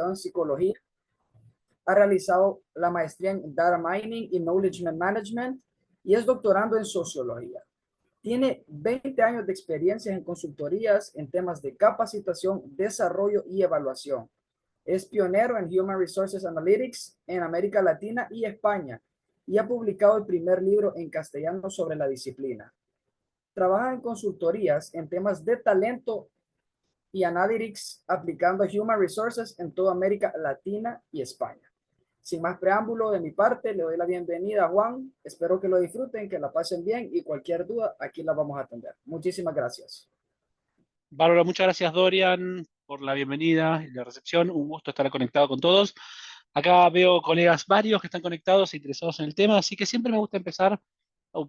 en psicología. Ha realizado la maestría en Data Mining y Knowledge Management y es doctorando en sociología. Tiene 20 años de experiencia en consultorías en temas de capacitación, desarrollo y evaluación. Es pionero en Human Resources Analytics en América Latina y España y ha publicado el primer libro en castellano sobre la disciplina. Trabaja en consultorías en temas de talento y analytics aplicando Human Resources en toda América Latina y España. Sin más preámbulo de mi parte, le doy la bienvenida a Juan. Espero que lo disfruten, que la pasen bien y cualquier duda aquí la vamos a atender. Muchísimas gracias. Bárbara, muchas gracias Dorian por la bienvenida y la recepción. Un gusto estar conectado con todos. Acá veo colegas varios que están conectados e interesados en el tema, así que siempre me gusta empezar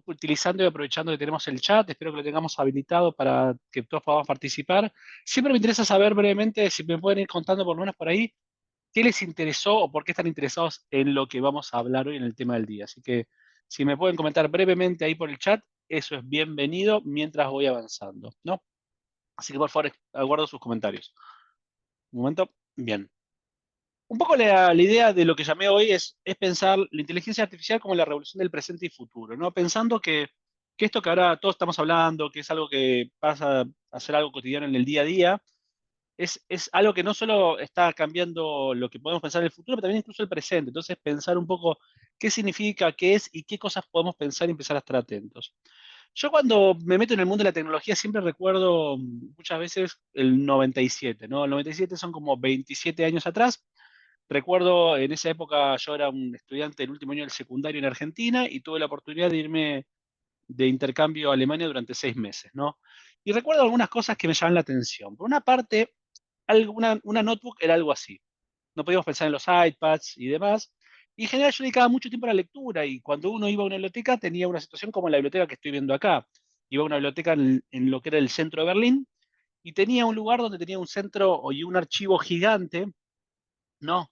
utilizando y aprovechando que tenemos el chat. Espero que lo tengamos habilitado para que todos podamos participar. Siempre me interesa saber brevemente, si me pueden ir contando por lo menos por ahí, qué les interesó o por qué están interesados en lo que vamos a hablar hoy en el tema del día. Así que si me pueden comentar brevemente ahí por el chat, eso es bienvenido mientras voy avanzando, ¿no? Así que por favor, aguardo sus comentarios. Un momento. Bien. Un poco la idea de lo que llamé hoy es pensar la inteligencia artificial como la revolución del presente y futuro, ¿no? Pensando que esto que ahora todos estamos hablando, que es algo que pasa a ser algo cotidiano en el día a día, es algo que no solo está cambiando lo que podemos pensar en el futuro, pero también incluso el presente. Entonces, pensar un poco qué significa, qué es y qué cosas podemos pensar y empezar a estar atentos. Yo cuando me meto en el mundo de la tecnología siempre recuerdo muchas veces el 97, ¿no? El 97 son como 27 años atrás. Recuerdo en esa época yo era un estudiante del último año del secundario en Argentina y tuve la oportunidad de irme de intercambio a Alemania durante 6 meses, ¿no? Y recuerdo algunas cosas que me llaman la atención. Por una parte, una notebook era algo así. No podíamos pensar en los iPads y demás. Y en general yo dedicaba mucho tiempo a la lectura y cuando uno iba a una biblioteca tenía una situación como la biblioteca que estoy viendo acá. Iba a una biblioteca en lo que era el centro de Berlín y tenía un lugar donde tenía un centro y un archivo gigante, ¿no?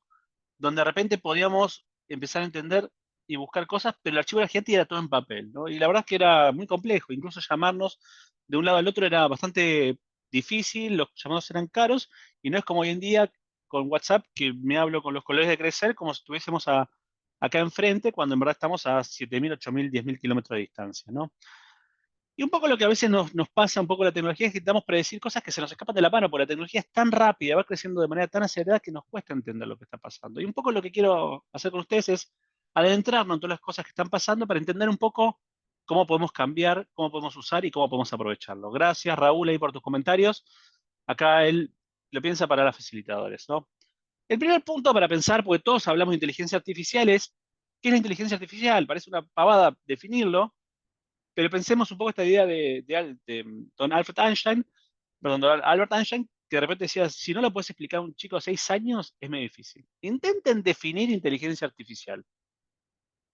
Donde de repente podíamos empezar a entender y buscar cosas, pero el archivo era gigante y era todo en papel, ¿no? Y la verdad es que era muy complejo, incluso llamarnos de un lado al otro era bastante difícil, los llamados eran caros, y no es como hoy en día con WhatsApp, que me hablo con los colegas de Crecer como si estuviésemos acá enfrente, cuando en verdad estamos a 7.000, 8.000, 10.000 kilómetros de distancia, ¿no? Y un poco lo que a veces nos pasa un poco la tecnología es que intentamos predecir cosas que se nos escapan de la mano, porque la tecnología es tan rápida, va creciendo de manera tan acelerada que nos cuesta entender lo que está pasando. Y un poco lo que quiero hacer con ustedes es adentrarnos en todas las cosas que están pasando para entender un poco cómo podemos cambiar, cómo podemos usar y cómo podemos aprovecharlo. Gracias, Raúl, ahí por tus comentarios. Acá él lo piensa para los facilitadores, ¿no? El primer punto para pensar, porque todos hablamos de inteligencia artificial, es ¿qué es la inteligencia artificial? Parece una pavada definirlo, pero pensemos un poco esta idea de don Alfred Einstein, perdón, don Albert Einstein, que de repente decía, si no lo puedes explicar a un chico de 6 años, es muy difícil. Intenten definir inteligencia artificial.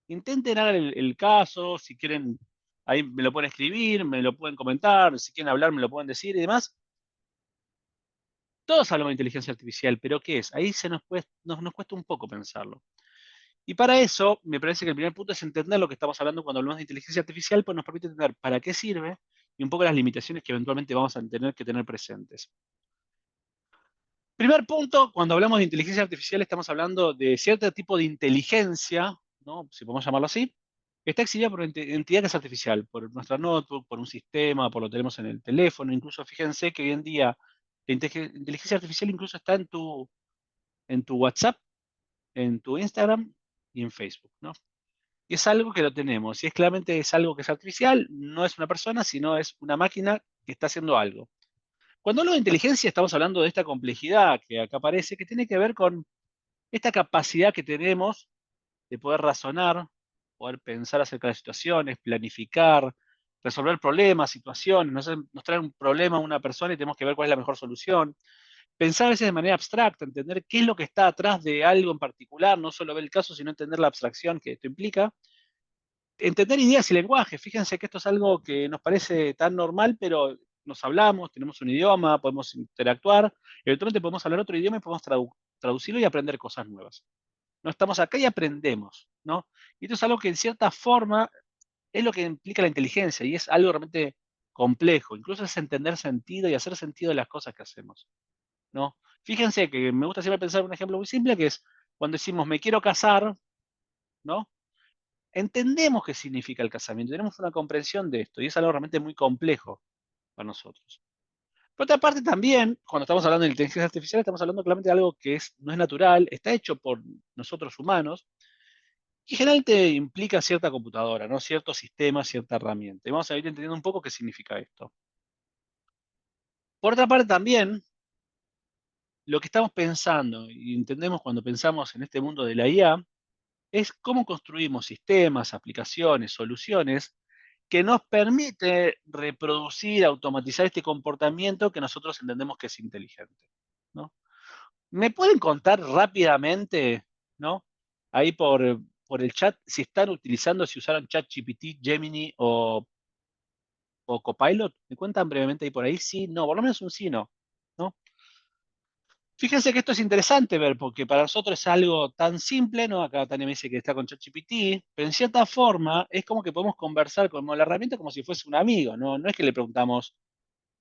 Intenten hacer el caso, si quieren, ahí me lo pueden escribir, me lo pueden comentar, si quieren hablar, me lo pueden decir y demás. Todos hablamos de inteligencia artificial, pero ¿qué es? Ahí nos cuesta un poco pensarlo. Y para eso, me parece que el primer punto es entender lo que estamos hablando cuando hablamos de inteligencia artificial, pues nos permite entender para qué sirve y un poco las limitaciones que eventualmente vamos a tener que tener presentes. Primer punto, cuando hablamos de inteligencia artificial estamos hablando de cierto tipo de inteligencia, ¿no? Si podemos llamarlo así, que está exhibida por entidad que es artificial, por nuestra notebook, por un sistema, por lo que tenemos en el teléfono. Incluso fíjense que hoy en día la inteligencia artificial incluso está en tu WhatsApp, en tu Instagram y en Facebook, ¿no? Y es algo que lo tenemos, y es claramente es algo que es artificial, no es una persona, sino es una máquina que está haciendo algo. Cuando hablo de inteligencia estamos hablando de esta complejidad que acá aparece, que tiene que ver con esta capacidad que tenemos de poder razonar, poder pensar acerca de situaciones, planificar, resolver problemas, situaciones. Nos trae un problema a una persona y tenemos que ver cuál es la mejor solución. Pensar a veces de manera abstracta, entender qué es lo que está atrás de algo en particular, no solo ver el caso, sino entender la abstracción que esto implica. Entender ideas y lenguaje. Fíjense que esto es algo que nos parece tan normal, pero nos hablamos, tenemos un idioma, podemos interactuar, eventualmente podemos hablar otro idioma y podemos traducirlo y aprender cosas nuevas. No estamos acá y aprendemos, ¿no? Y esto es algo que en cierta forma es lo que implica la inteligencia y es algo realmente complejo. Incluso es entender sentido y hacer sentido de las cosas que hacemos. ¿no? Fíjense que me gusta siempre pensar un ejemplo muy simple, que es cuando decimos me quiero casar, ¿no? Entendemos qué significa el casamiento, tenemos una comprensión de esto, y es algo realmente muy complejo para nosotros. Por otra parte, también, cuando estamos hablando de inteligencia artificial, estamos hablando claramente de algo que no es natural, está hecho por nosotros humanos, y generalmente implica cierta computadora, ¿no? Cierto sistema, cierta herramienta. Y vamos a ir entendiendo un poco qué significa esto. Por otra parte, también, lo que estamos pensando, y entendemos cuando pensamos en este mundo de la IA, es cómo construimos sistemas, aplicaciones, soluciones que nos permite reproducir, automatizar este comportamiento que nosotros entendemos que es inteligente, ¿no? ¿Me pueden contar rápidamente, ¿no? Ahí por el chat, si están utilizando, si usaron ChatGPT, Gemini o Copilot? ¿Me cuentan brevemente ahí por ahí? Sí, no, por lo menos un sí, no, ¿no? Fíjense que esto es interesante ver, porque para nosotros es algo tan simple, ¿no? Acá Tania me dice que está con ChatGPT, pero en cierta forma es como que podemos conversar con la herramienta como si fuese un amigo, ¿no? No es que le preguntamos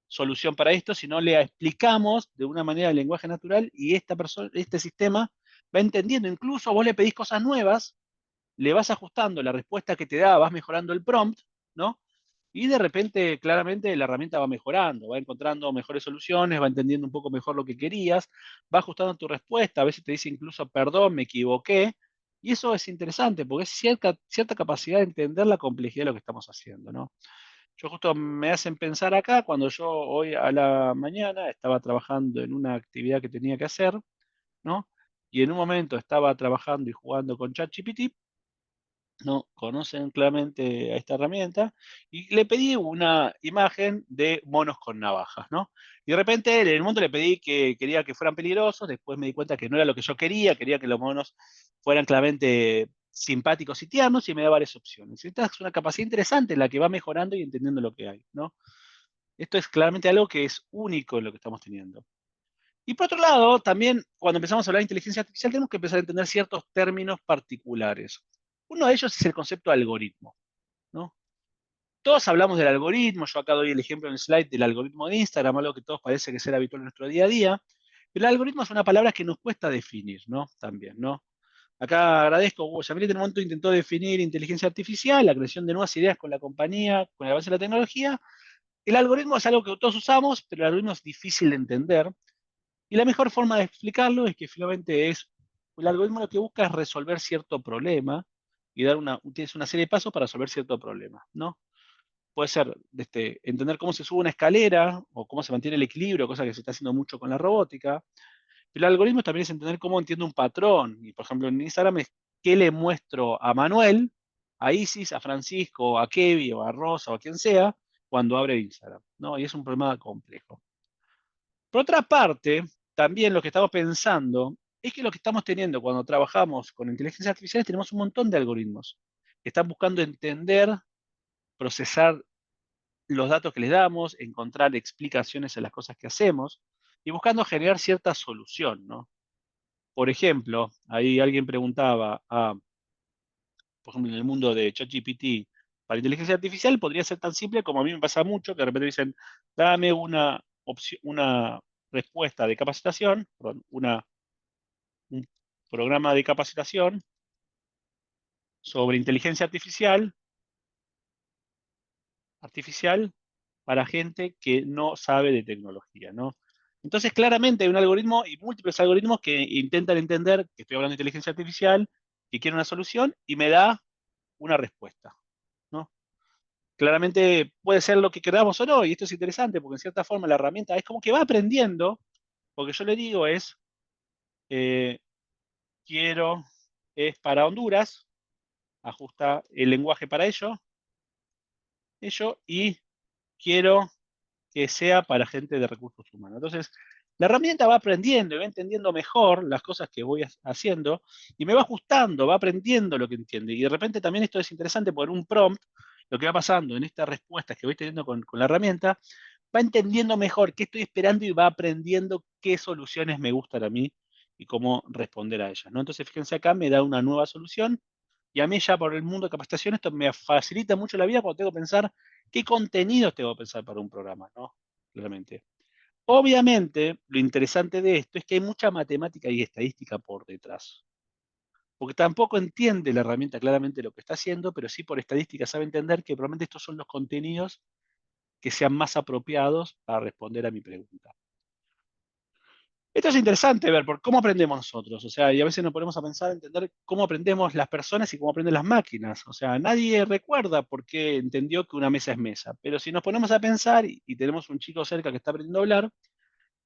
solución para esto, sino le explicamos de una manera el lenguaje natural y esta persona, este sistema va entendiendo. Incluso vos le pedís cosas nuevas, le vas ajustando la respuesta que te da, vas mejorando el prompt, ¿no? Y de repente, claramente, la herramienta va mejorando, va encontrando mejores soluciones, va entendiendo un poco mejor lo que querías, va ajustando tu respuesta, a veces te dice incluso, perdón, me equivoqué. Y eso es interesante, porque es cierta capacidad de entender la complejidad de lo que estamos haciendo, ¿no? Yo justo me hacen pensar acá, cuando yo hoy a la mañana estaba trabajando en una actividad que tenía que hacer, ¿no? Y en un momento estaba trabajando y jugando con ChatGPT, no conocen claramente a esta herramienta, y le pedí una imagen de monos con navajas, ¿no? Y de repente en el momento le pedí que quería que fueran peligrosos, después me di cuenta que no era lo que yo quería que los monos fueran claramente simpáticos y tiernos, y me da varias opciones. Esta es una capacidad interesante en la que va mejorando y entendiendo lo que hay, ¿no? Esto es claramente algo que es único en lo que estamos teniendo. Y por otro lado, también cuando empezamos a hablar de inteligencia artificial, tenemos que empezar a entender ciertos términos particulares. Uno de ellos es el concepto de algoritmo, ¿no? Todos hablamos del algoritmo, yo acá doy el ejemplo en el slide del algoritmo de Instagram, algo que todos parece que ser habitual en nuestro día a día, pero el algoritmo es una palabra que nos cuesta definir, ¿no? También, ¿no? Acá agradezco, Hugo Yamil en un momento intentó definir inteligencia artificial, la creación de nuevas ideas con la compañía, con el avance de la tecnología. El algoritmo es algo que todos usamos, pero el algoritmo es difícil de entender. Y la mejor forma de explicarlo es que finalmente el algoritmo lo que busca es resolver cierto problema y tienes una serie de pasos para resolver cierto problema, ¿no? Puede ser entender cómo se sube una escalera o cómo se mantiene el equilibrio, cosa que se está haciendo mucho con la robótica. El algoritmo también es entender cómo entiendo un patrón. Y por ejemplo, en Instagram es qué le muestro a Manuel, a Isis, a Francisco, a Kevin o a Rosa o a quien sea cuando abre Instagram, ¿no? Y es un problema complejo. Por otra parte, también lo que estamos pensando es que lo que estamos teniendo cuando trabajamos con inteligencia artificial tenemos un montón de algoritmos que están buscando entender, procesar los datos que les damos, encontrar explicaciones a las cosas que hacemos y buscando generar cierta solución, ¿no? Por ejemplo, ahí alguien preguntaba, por ejemplo, en el mundo de ChatGPT, para inteligencia artificial podría ser tan simple como a mí me pasa mucho, que de repente dicen, dame una opción, una respuesta de capacitación, perdón, un programa de capacitación sobre inteligencia artificial para gente que no sabe de tecnología, ¿no? Entonces, claramente hay un algoritmo y múltiples algoritmos que intentan entender que estoy hablando de inteligencia artificial, que quiere una solución y me da una respuesta, ¿no? Claramente puede ser lo que queramos o no, y esto es interesante porque en cierta forma la herramienta es como que va aprendiendo, porque yo le digo eh, quiero, es para Honduras, ajusta el lenguaje para ello, y quiero que sea para gente de recursos humanos. Entonces, la herramienta va aprendiendo y va entendiendo mejor las cosas que voy haciendo y me va ajustando, va aprendiendo lo que entiende. Y de repente también esto es interesante por un prompt, lo que va pasando en estas respuestas que voy teniendo con la herramienta, va entendiendo mejor qué estoy esperando y va aprendiendo qué soluciones me gustan a mí y cómo responder a ellas, ¿no? Entonces, fíjense acá, me da una nueva solución y a mí ya por el mundo de capacitación esto me facilita mucho la vida cuando tengo que pensar qué contenidos tengo que pensar para un programa, ¿no? Claramente. Obviamente, lo interesante de esto es que hay mucha matemática y estadística por detrás. Porque tampoco entiende la herramienta claramente lo que está haciendo, pero sí por estadística sabe entender que probablemente estos son los contenidos que sean más apropiados para responder a mi pregunta. Esto es interesante ver por cómo aprendemos nosotros, o sea, y a veces nos ponemos a pensar, entender cómo aprendemos las personas y cómo aprenden las máquinas. O sea, nadie recuerda por qué entendió que una mesa es mesa, pero si nos ponemos a pensar y tenemos un chico cerca que está aprendiendo a hablar,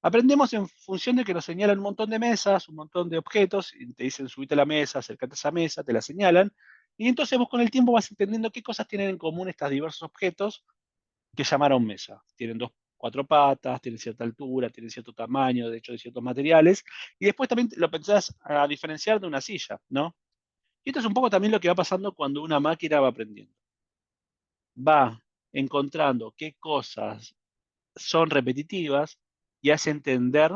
aprendemos en función de que nos señalan un montón de mesas, un montón de objetos, y te dicen subite a la mesa, acércate a esa mesa, te la señalan, y entonces vos con el tiempo vas entendiendo qué cosas tienen en común estos diversos objetos que llamaron mesa. Tienen dos, cuatro patas, tienen cierta altura, tienen cierto tamaño, de hecho de ciertos materiales, y después también lo pensás a diferenciar de una silla, ¿no? Y esto es un poco también lo que va pasando cuando una máquina va aprendiendo. Va encontrando qué cosas son repetitivas y hace entender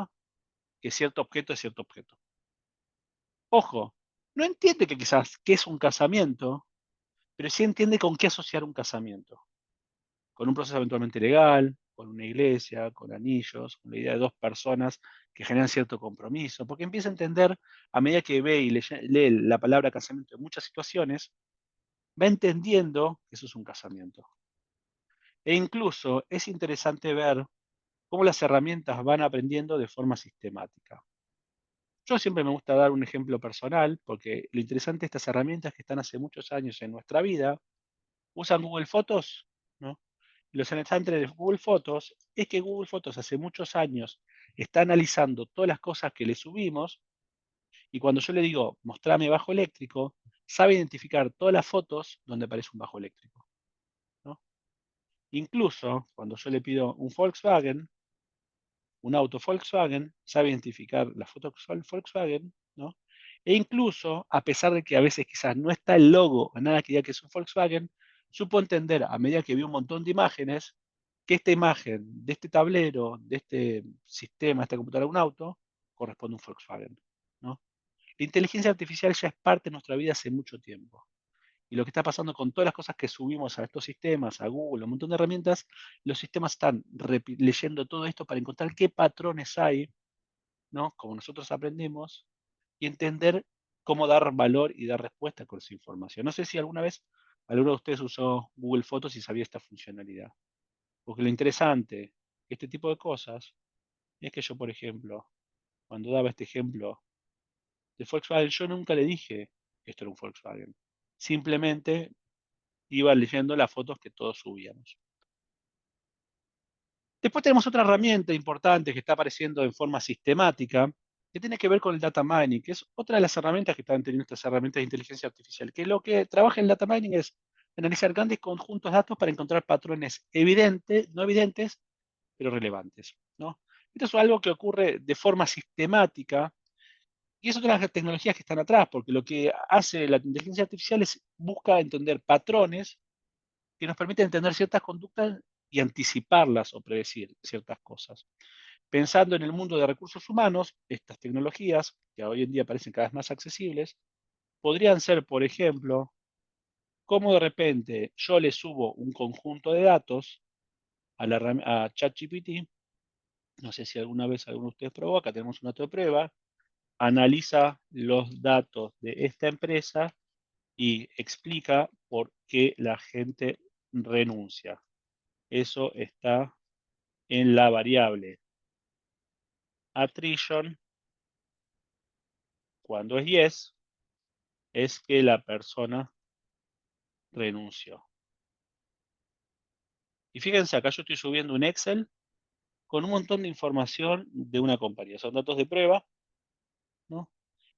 que cierto objeto es cierto objeto. Ojo, no entiende que quizás qué es un casamiento, pero sí entiende con qué asociar un casamiento. Con un proceso eventualmente legal, con una iglesia, con anillos, con la idea de dos personas que generan cierto compromiso, porque empieza a entender, a medida que ve y lee la palabra casamiento en muchas situaciones, va entendiendo que eso es un casamiento. E incluso es interesante ver cómo las herramientas van aprendiendo de forma sistemática. Yo siempre me gusta dar un ejemplo personal, porque lo interesante de estas herramientas que están hace muchos años en nuestra vida, usan Google Fotos, ¿no? Lo interesante de Google Fotos es que Google Fotos hace muchos años está analizando todas las cosas que le subimos y cuando yo le digo mostrame bajo eléctrico, sabe identificar todas las fotos donde aparece un bajo eléctrico, ¿no? Incluso cuando yo le pido un Volkswagen, un auto Volkswagen, sabe identificar las fotos Volkswagen, ¿no? E incluso, a pesar de que a veces quizás no está el logo o nada que diga que es un Volkswagen, supo entender a medida que vio un montón de imágenes que esta imagen de este tablero, de este sistema, esta computadora de un auto, corresponde a un Volkswagen, ¿no? La inteligencia artificial ya es parte de nuestra vida hace mucho tiempo. Y lo que está pasando con todas las cosas que subimos a estos sistemas, a Google, un montón de herramientas, los sistemas están leyendo todo esto para encontrar qué patrones hay, ¿no? Como nosotros aprendemos, y entender cómo dar valor y dar respuesta con esa información. No sé si alguna vez alguno de ustedes usó Google Fotos y sabía esta funcionalidad. Porque lo interesante de este tipo de cosas es que yo, por ejemplo, cuando daba este ejemplo de Volkswagen, yo nunca le dije que esto era un Volkswagen. Simplemente iba leyendo las fotos que todos subíamos. Después tenemos otra herramienta importante que está apareciendo en forma sistemática, que tiene que ver con el data mining, que es otra de las herramientas que están teniendo estas herramientas de inteligencia artificial, que lo que trabaja en el data mining es analizar grandes conjuntos de datos para encontrar patrones evidentes, no evidentes, pero relevantes, ¿no? Esto es algo que ocurre de forma sistemática y es otra de las tecnologías que están atrás, porque lo que hace la inteligencia artificial es busca entender patrones que nos permiten entender ciertas conductas y anticiparlas o predecir ciertas cosas. Pensando en el mundo de recursos humanos, estas tecnologías, que hoy en día parecen cada vez más accesibles, podrían ser, por ejemplo, cómo de repente yo le subo un conjunto de datos a ChatGPT, no sé si alguna vez alguno de ustedes probó, acá tenemos un dato de prueba, analiza los datos de esta empresa y explica por qué la gente renuncia. Eso está en la variable attrition. Cuando es yes, es que la persona renunció. Y fíjense, acá yo estoy subiendo un Excel con un montón de información de una compañía. Son datos de prueba, ¿no?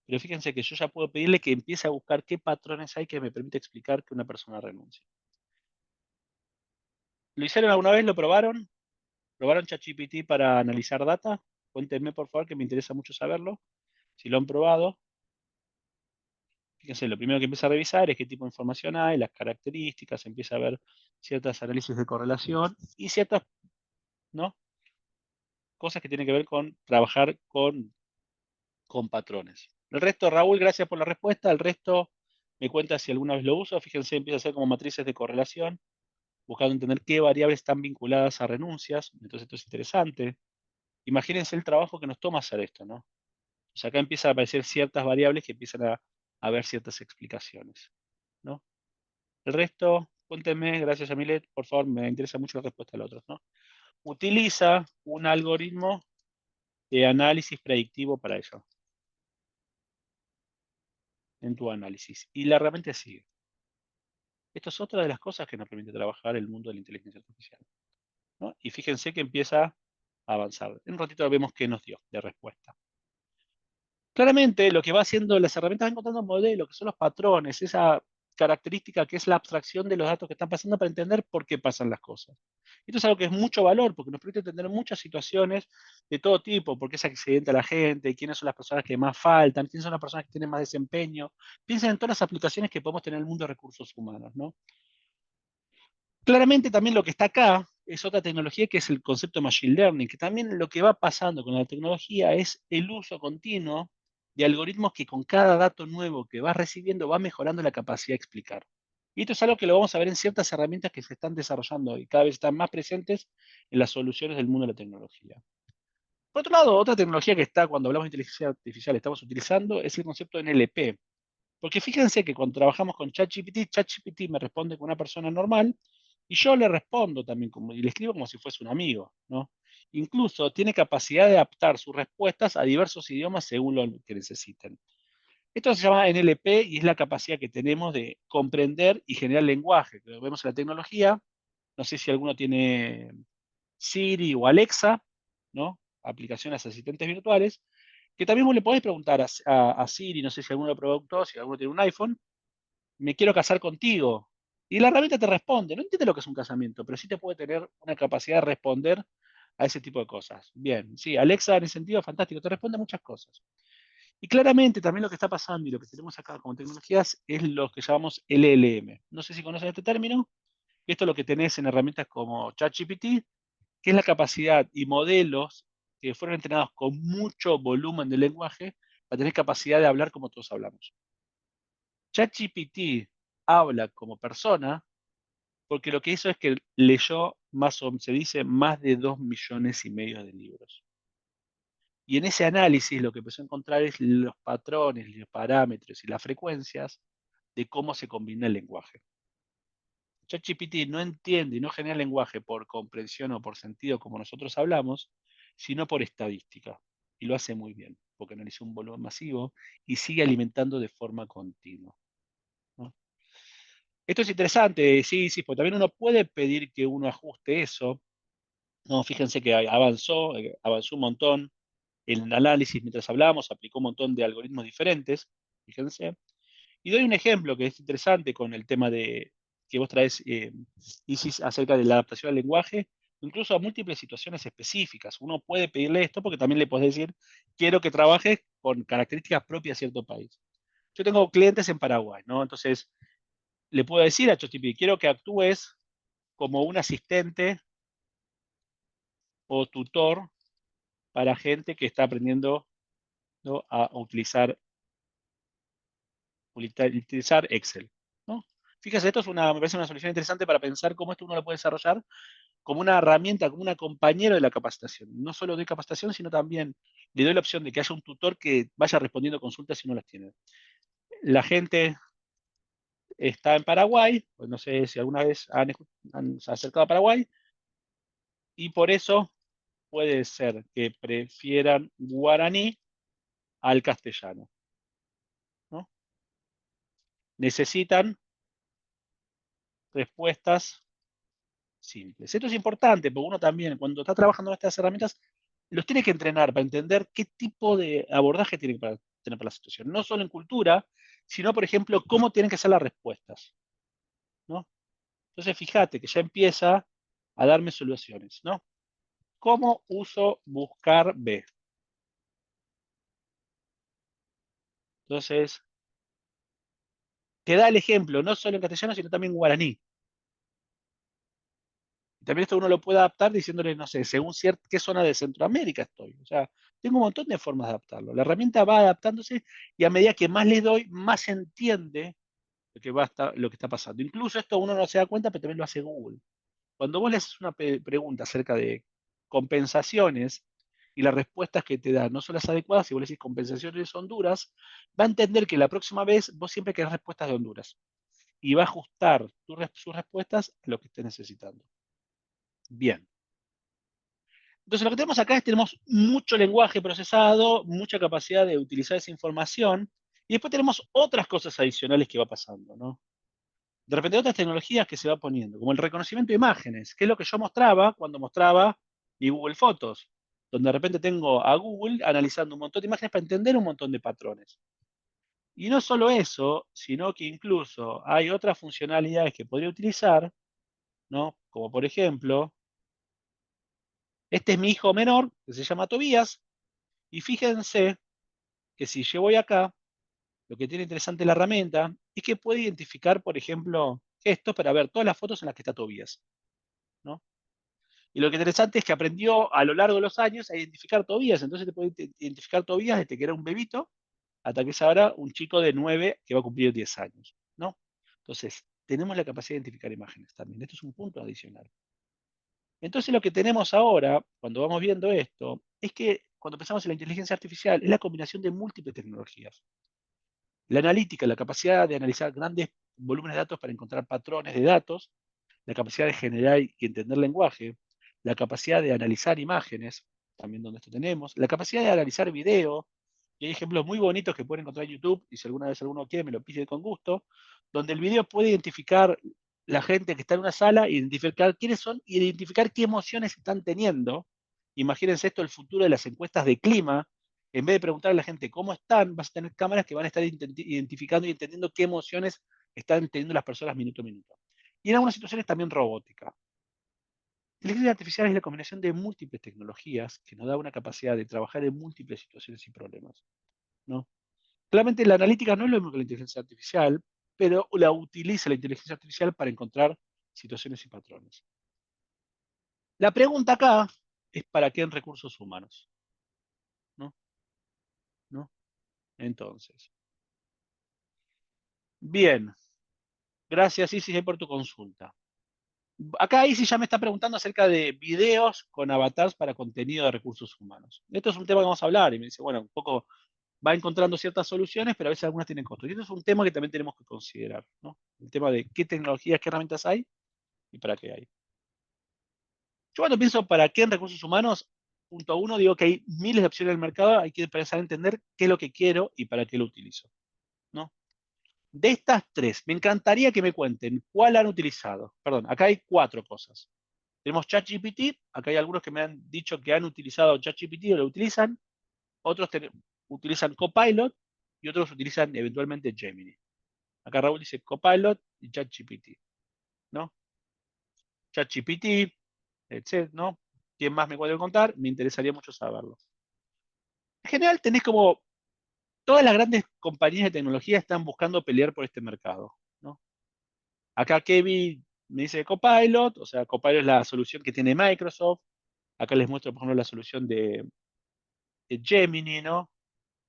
Pero fíjense que yo ya puedo pedirle que empiece a buscar qué patrones hay que me permite explicar que una persona renuncia. ¿Lo hicieron alguna vez? ¿Lo probaron? ¿Probaron ChatGPT para analizar data? Cuéntenme, por favor, que me interesa mucho saberlo. Si lo han probado, fíjense, lo primero que empieza a revisar es qué tipo de información hay, las características, empieza a ver ciertos análisis de correlación y ciertas, ¿no? Cosas que tienen que ver con trabajar con patrones. El resto, Raúl, gracias por la respuesta. El resto me cuenta si alguna vez lo uso. Fíjense, empieza a hacer como matrices de correlación, buscando entender qué variables están vinculadas a renuncias. Entonces esto es interesante. imagínense el trabajo que nos toma hacer esto, ¿no? O sea, acá empiezan a aparecer ciertas variables que empiezan a ver ciertas explicaciones, ¿no? El resto, cuéntenme, gracias a Milet, por favor, me interesa mucho la respuesta de los otros, ¿no? Utiliza un algoritmo de análisis predictivo para eso, en tu análisis. Y la herramienta sigue. Esto es otra de las cosas que nos permite trabajar el mundo de la inteligencia artificial, ¿no? Y fíjense que empieza a avanzar. En un ratito vemos qué nos dio de respuesta. Claramente, lo que va haciendo las herramientas, va encontrando modelos, que son los patrones, esa característica que es la abstracción de los datos que están pasando para entender por qué pasan las cosas. Esto es algo que es mucho valor, porque nos permite entender muchas situaciones de todo tipo, por qué se accidenta la gente, quiénes son las personas que más faltan, quiénes son las personas que tienen más desempeño. Piensen en todas las aplicaciones que podemos tener en el mundo de recursos humanos, ¿no? Claramente también lo que está acá es otra tecnología que es el concepto de Machine Learning, que también lo que va pasando con la tecnología es el uso continuo de algoritmos que con cada dato nuevo que vas recibiendo va mejorando la capacidad de explicar. Y esto es algo que lo vamos a ver en ciertas herramientas que se están desarrollando y cada vez están más presentes en las soluciones del mundo de la tecnología. Por otro lado, otra tecnología que está cuando hablamos de inteligencia artificial estamos utilizando es el concepto de NLP. Porque fíjense que cuando trabajamos con ChatGPT, ChatGPT me responde como una persona normal y yo le respondo también como, y le escribo como si fuese un amigo, ¿no? Incluso tiene capacidad de adaptar sus respuestas a diversos idiomas según lo que necesiten. Esto se llama NLP y es la capacidad que tenemos de comprender y generar lenguaje. Que lo vemos en la tecnología. No sé si alguno tiene Siri o Alexa, ¿no? Aplicaciones asistentes virtuales, que también vos le podés preguntar a Siri, no sé si alguno lo preguntó, si alguno tiene un iPhone, me quiero casar contigo. Y la herramienta te responde, no entiende lo que es un casamiento, pero sí te puede tener una capacidad de responder a ese tipo de cosas. Bien, sí, Alexa en ese sentido es fantástico, te responde muchas cosas. Y claramente también lo que está pasando y lo que tenemos acá como tecnologías es lo que llamamos LLM. No sé si conocen este término. Esto es lo que tenés en herramientas como ChatGPT, que es la capacidad y modelos que fueron entrenados con mucho volumen de lenguaje para tener capacidad de hablar como todos hablamos. ChatGPT habla como persona porque lo que hizo es que leyó más o se dice más de 2,5 millones de libros. Y en ese análisis lo que empezó a encontrar es los patrones, los parámetros y las frecuencias de cómo se combina el lenguaje. ChatGPT no entiende y no genera lenguaje por comprensión o por sentido como nosotros hablamos, sino por estadística. Y lo hace muy bien, porque analiza un volumen masivo y sigue alimentando de forma continua, ¿no? Esto es interesante, sí, sí, porque también uno puede pedir que uno ajuste eso. No, fíjense que avanzó un montón en el análisis mientras hablábamos, aplicó un montón de algoritmos diferentes, fíjense. Y doy un ejemplo que es interesante con el tema de que vos traes, Isis, acerca de la adaptación al lenguaje, incluso a múltiples situaciones específicas. Uno puede pedirle esto porque también le puedes decir, quiero que trabajes con características propias de cierto país. Yo tengo clientes en Paraguay, ¿no? Entonces, le puedo decir a ChatGPT, quiero que actúes como un asistente o tutor para gente que está aprendiendo, ¿no?, a utilizar Excel, ¿no? Fíjese, esto me parece una solución interesante para pensar cómo esto uno lo puede desarrollar como una herramienta, como un compañero de la capacitación. No solo de capacitación, sino también le doy la opción de que haya un tutor que vaya respondiendo consultas si no las tiene. La gente está en Paraguay, pues no sé si alguna vez han acercado a Paraguay, y por eso puede ser que prefieran guaraní al castellano, ¿no? Necesitan respuestas simples. Esto es importante porque uno también, cuando está trabajando en estas herramientas, los tiene que entrenar para entender qué tipo de abordaje tiene que tener para la situación. No solo en cultura, sino, por ejemplo, cómo tienen que ser las respuestas, ¿no? Entonces, fíjate que ya empieza a darme soluciones, ¿no? ¿Cómo uso buscar B? Entonces, te da el ejemplo, no solo en castellano, sino también en guaraní. Y también esto uno lo puede adaptar diciéndole, no sé, según qué zona de Centroamérica estoy. O sea, tengo un montón de formas de adaptarlo. La herramienta va adaptándose y a medida que más le doy, más entiende lo que está pasando. Incluso esto uno no se da cuenta, pero también lo hace Google. Cuando vos le haces una pregunta acerca de compensaciones, y las respuestas que te da no son las adecuadas, si vos le decís compensaciones Honduras, va a entender que la próxima vez vos siempre querés respuestas de Honduras y va a ajustar sus respuestas a lo que estés necesitando. Bien. Entonces lo que tenemos acá es tenemos mucho lenguaje procesado, mucha capacidad de utilizar esa información, y después tenemos otras cosas adicionales que va pasando, ¿no? De repente otras tecnologías que se va poniendo, como el reconocimiento de imágenes, que es lo que yo mostraba cuando mostraba mi Google Fotos, donde de repente tengo a Google analizando un montón de imágenes para entender un montón de patrones. Y no solo eso, sino que incluso hay otras funcionalidades que podría utilizar, ¿no? Como por ejemplo, este es mi hijo menor, que se llama Tobías, y fíjense que si yo voy acá, lo que tiene interesante la herramienta es que puede identificar, por ejemplo, gestos para ver todas las fotos en las que está Tobías, ¿no? Y lo que interesante es que aprendió a lo largo de los años a identificar Tobías, entonces te puede identificar Tobías desde que era un bebito hasta que es ahora un chico de 9 que va a cumplir 10 años, ¿no? Entonces, tenemos la capacidad de identificar imágenes también. Esto es un punto adicional. Entonces, lo que tenemos ahora, cuando vamos viendo esto, es que cuando pensamos en la inteligencia artificial, es la combinación de múltiples tecnologías. La analítica, la capacidad de analizar grandes volúmenes de datos para encontrar patrones de datos, la capacidad de generar y entender lenguaje, la capacidad de analizar imágenes, también donde esto tenemos, la capacidad de analizar video, y hay ejemplos muy bonitos que pueden encontrar en YouTube, y si alguna vez alguno quiere me lo pide con gusto, donde el video puede identificar la gente que está en una sala, identificar quiénes son, y identificar qué emociones están teniendo. Imagínense esto, el futuro de las encuestas de clima, en vez de preguntarle a la gente cómo están, vas a tener cámaras que van a estar identificando y entendiendo qué emociones están teniendo las personas minuto a minuto. Y en algunas situaciones también robótica. La inteligencia artificial es la combinación de múltiples tecnologías que nos da una capacidad de trabajar en múltiples situaciones y problemas, ¿no? Claramente la analítica no es lo mismo que la inteligencia artificial, pero la utiliza la inteligencia artificial para encontrar situaciones y patrones. La pregunta acá es ¿para qué en recursos humanos? ¿No? ¿No? Entonces, bien, gracias Isis por tu consulta. Acá Isis ya me está preguntando acerca de videos con avatars para contenido de recursos humanos. Esto es un tema que vamos a hablar y me dice, bueno, un poco va encontrando ciertas soluciones, pero a veces algunas tienen costos. Y esto es un tema que también tenemos que considerar, ¿no? El tema de qué tecnologías, qué herramientas hay y para qué hay. Yo cuando pienso para qué en recursos humanos, punto uno, digo que hay miles de opciones en el mercado, hay que empezar a entender qué es lo que quiero y para qué lo utilizo, ¿no? De estas tres, me encantaría que me cuenten cuál han utilizado. Perdón, acá hay cuatro cosas. Tenemos ChatGPT, acá hay algunos que me han dicho que han utilizado ChatGPT o lo utilizan, otros utilizan Copilot y otros utilizan eventualmente Gemini. Acá Raúl dice Copilot y ChatGPT, ¿no? ChatGPT, etc., ¿no? ¿Quién más me puede contar? Me interesaría mucho saberlo. En general tenés como todas las grandes compañías de tecnología están buscando pelear por este mercado, ¿no? Acá Kevin me dice Copilot, o sea, Copilot es la solución que tiene Microsoft. Acá les muestro, por ejemplo, la solución de Gemini, ¿no?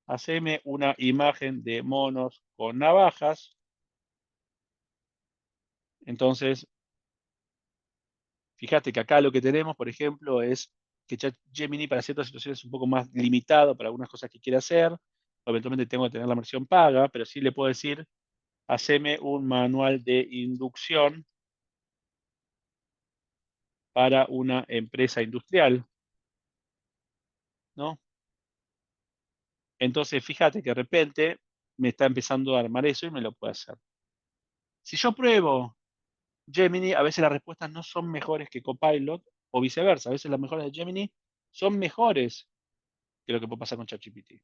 Haceme una imagen de monos con navajas. Entonces, fíjate que acá lo que tenemos, por ejemplo, es que ChatGemini para ciertas situaciones es un poco más limitado para algunas cosas que quiere hacer. Eventualmente tengo que tener la versión paga, pero sí le puedo decir, haceme un manual de inducción para una empresa industrial, ¿no? Entonces, fíjate que de repente me está empezando a armar eso y me lo puede hacer. Si yo pruebo Gemini, a veces las respuestas no son mejores que Copilot o viceversa. A veces las mejores de Gemini son mejores que lo que puede pasar con ChatGPT.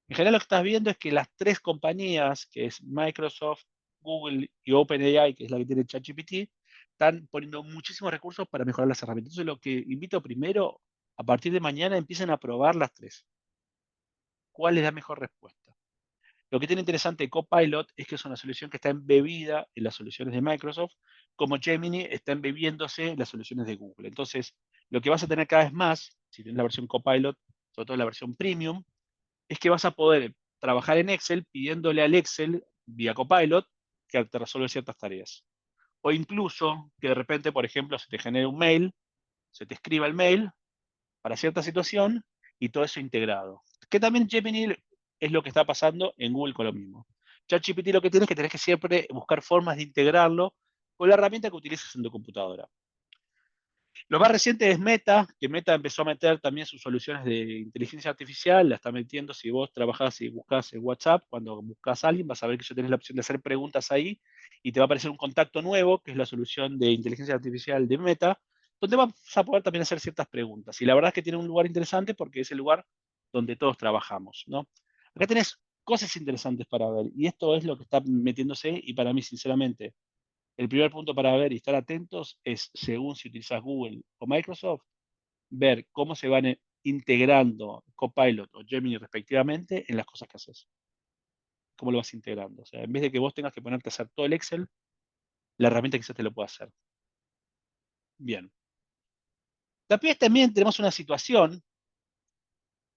En general lo que estás viendo es que las tres compañías, que es Microsoft, Google y OpenAI, que es la que tiene ChatGPT, están poniendo muchísimos recursos para mejorar las herramientas. Entonces lo que invito primero, a partir de mañana empiecen a probar las tres. ¿Cuál es la mejor respuesta? Lo que tiene interesante Copilot es que es una solución que está embebida en las soluciones de Microsoft, como Gemini está embebiéndose en las soluciones de Google. Entonces, lo que vas a tener cada vez más, si tienes la versión Copilot, sobre todo la versión Premium, es que vas a poder trabajar en Excel pidiéndole al Excel vía Copilot que te resuelva ciertas tareas. O incluso que de repente, por ejemplo, se te genere un mail, se te escriba el mail para cierta situación y todo eso integrado. Que también Gemini es lo que está pasando en Google con lo mismo. ChatGPT lo que tiene es que tenés que siempre buscar formas de integrarlo con la herramienta que utilices en tu computadora. Lo más reciente es Meta, que Meta empezó a meter también sus soluciones de inteligencia artificial, la está metiendo. Si vos trabajás y buscas en WhatsApp, cuando buscas a alguien, vas a ver que ya tenés la opción de hacer preguntas ahí y te va a aparecer un contacto nuevo, que es la solución de inteligencia artificial de Meta, donde vas a poder también hacer ciertas preguntas. Y la verdad es que tiene un lugar interesante porque es el lugar donde todos trabajamos, ¿no? Acá tenés cosas interesantes para ver y esto es lo que está metiéndose y para mí, sinceramente, el primer punto para ver y estar atentos es, según si utilizas Google o Microsoft, ver cómo se van integrando Copilot o Gemini respectivamente en las cosas que haces. Cómo lo vas integrando. O sea, en vez de que vos tengas que ponerte a hacer todo el Excel, la herramienta quizás te lo pueda hacer. Bien. También tenemos una situación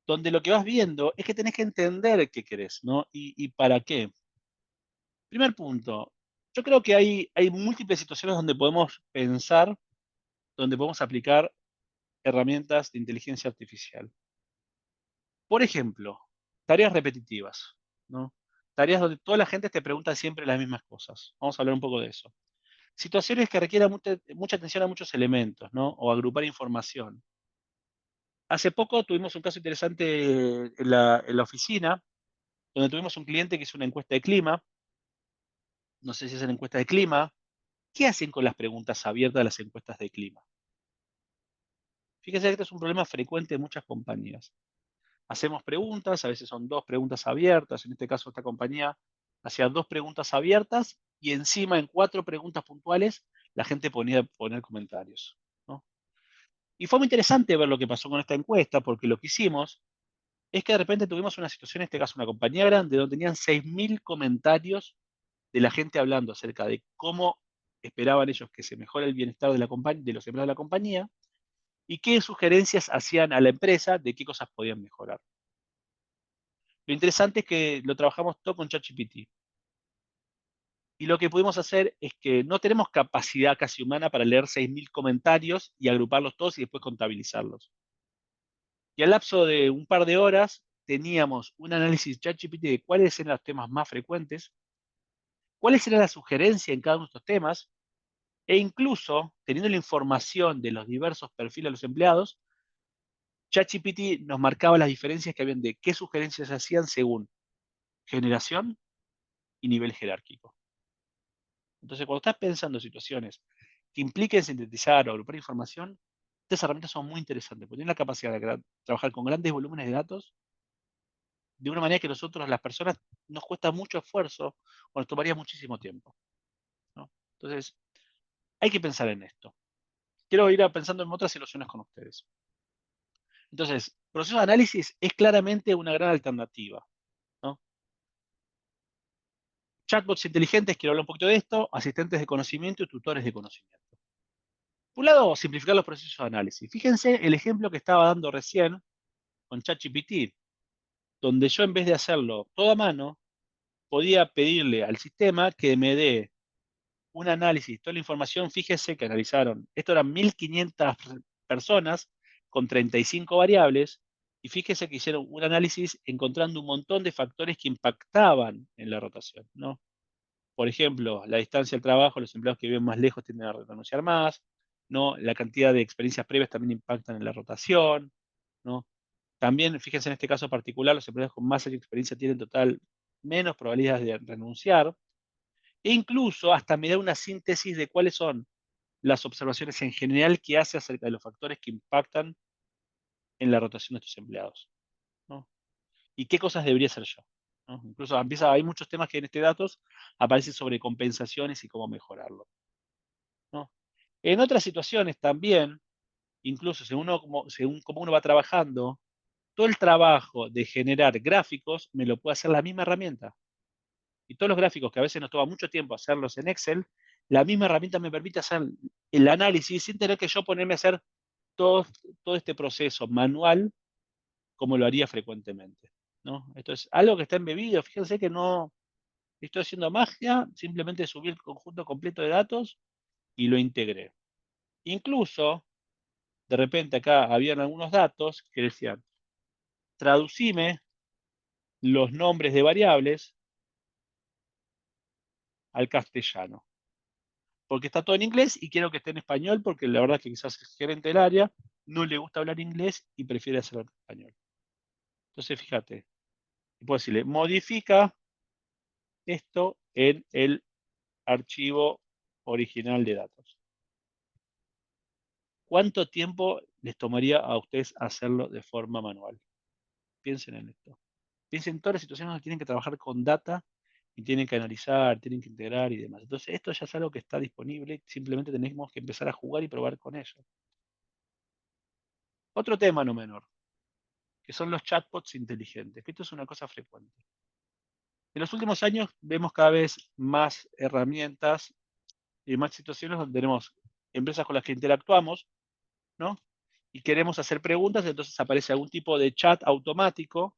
donde lo que vas viendo es que tenés que entender qué querés, ¿no? Y para qué. Primer punto. Yo creo que hay múltiples situaciones donde podemos pensar, donde podemos aplicar herramientas de inteligencia artificial. Por ejemplo, tareas repetitivas, ¿no? Tareas donde toda la gente te pregunta siempre las mismas cosas. Vamos a hablar un poco de eso. Situaciones que requieran mucha atención a muchos elementos, ¿no? O agrupar información. Hace poco tuvimos un caso interesante en la oficina, donde tuvimos un cliente que hizo una encuesta de clima. No sé si es una encuesta de clima. ¿Qué hacen con las preguntas abiertas de las encuestas de clima? Fíjense que este es un problema frecuente en muchas compañías. Hacemos preguntas, a veces son dos preguntas abiertas, en este caso esta compañía hacía dos preguntas abiertas y encima en cuatro preguntas puntuales la gente ponía poner comentarios, ¿no? Y fue muy interesante ver lo que pasó con esta encuesta, porque lo que hicimos es que de repente tuvimos una situación, en este caso una compañía grande, donde tenían 6.000 comentarios de la gente hablando acerca de cómo esperaban ellos que se mejore el bienestar de de los empleados de la compañía y qué sugerencias hacían a la empresa de qué cosas podían mejorar. Lo interesante es que lo trabajamos todo con ChatGPT. Y lo que pudimos hacer es que no tenemos capacidad casi humana para leer 6.000 comentarios y agruparlos todos y después contabilizarlos. Y al lapso de un par de horas teníamos un análisis ChatGPT de cuáles eran los temas más frecuentes, cuáles eran las sugerencias en cada uno de estos temas, e incluso teniendo la información de los diversos perfiles de los empleados, ChatGPT nos marcaba las diferencias que habían de qué sugerencias se hacían según generación y nivel jerárquico. Entonces, cuando estás pensando en situaciones que impliquen sintetizar o agrupar información, estas herramientas son muy interesantes, porque tienen la capacidad de trabajar con grandes volúmenes de datos de una manera que nosotros, las personas, nos cuesta mucho esfuerzo o nos tomaría muchísimo tiempo, ¿no? Entonces, hay que pensar en esto. Quiero ir pensando en otras soluciones con ustedes. Entonces, proceso de análisis es claramente una gran alternativa, ¿no? Chatbots inteligentes, quiero hablar un poquito de esto, asistentes de conocimiento y tutores de conocimiento. Por un lado, simplificar los procesos de análisis. Fíjense el ejemplo que estaba dando recién con ChatGPT, donde yo en vez de hacerlo todo a mano, podía pedirle al sistema que me dé un análisis, toda la información. Fíjese que analizaron, esto eran 1.500 personas con 35 variables, y fíjese que hicieron un análisis encontrando un montón de factores que impactaban en la rotación, ¿no? Por ejemplo, la distancia al trabajo, los empleados que viven más lejos tienden a renunciar más, ¿no? La cantidad de experiencias previas también impactan en la rotación, ¿no? También, fíjense en este caso particular, los empleados con más años de experiencia tienen total menos probabilidades de renunciar, e incluso hasta me da una síntesis de cuáles son las observaciones en general que hace acerca de los factores que impactan en la rotación de estos empleados, ¿no? Y qué cosas debería hacer yo, ¿no? Incluso hay muchos temas que en este datos aparecen sobre compensaciones y cómo mejorarlo, ¿no? En otras situaciones también, incluso según cómo uno va trabajando, todo el trabajo de generar gráficos me lo puede hacer la misma herramienta. Y todos los gráficos que a veces nos toma mucho tiempo hacerlos en Excel, la misma herramienta me permite hacer el análisis sin tener que yo ponerme a hacer todo, todo este proceso manual como lo haría frecuentemente, ¿no? Esto es algo que está embebido. Fíjense que no estoy haciendo magia, simplemente subí el conjunto completo de datos y lo integré. Incluso de repente acá habían algunos datos que decían, traducime los nombres de variables al castellano. Porque está todo en inglés y quiero que esté en español porque la verdad es que quizás el gerente del área no le gusta hablar inglés y prefiere hacerlo en español. Entonces, fíjate, puedo decirle, modifica esto en el archivo original de datos. ¿Cuánto tiempo les tomaría a ustedes hacerlo de forma manual? Piensen en esto. Piensen en todas las situaciones donde tienen que trabajar con data y tienen que analizar, tienen que integrar y demás. Entonces, esto ya es algo que está disponible, simplemente tenemos que empezar a jugar y probar con ello. Otro tema no menor, que son los chatbots inteligentes, que esto es una cosa frecuente. En los últimos años vemos cada vez más herramientas y más situaciones donde tenemos empresas con las que interactuamos, ¿no? Y queremos hacer preguntas, entonces aparece algún tipo de chat automático,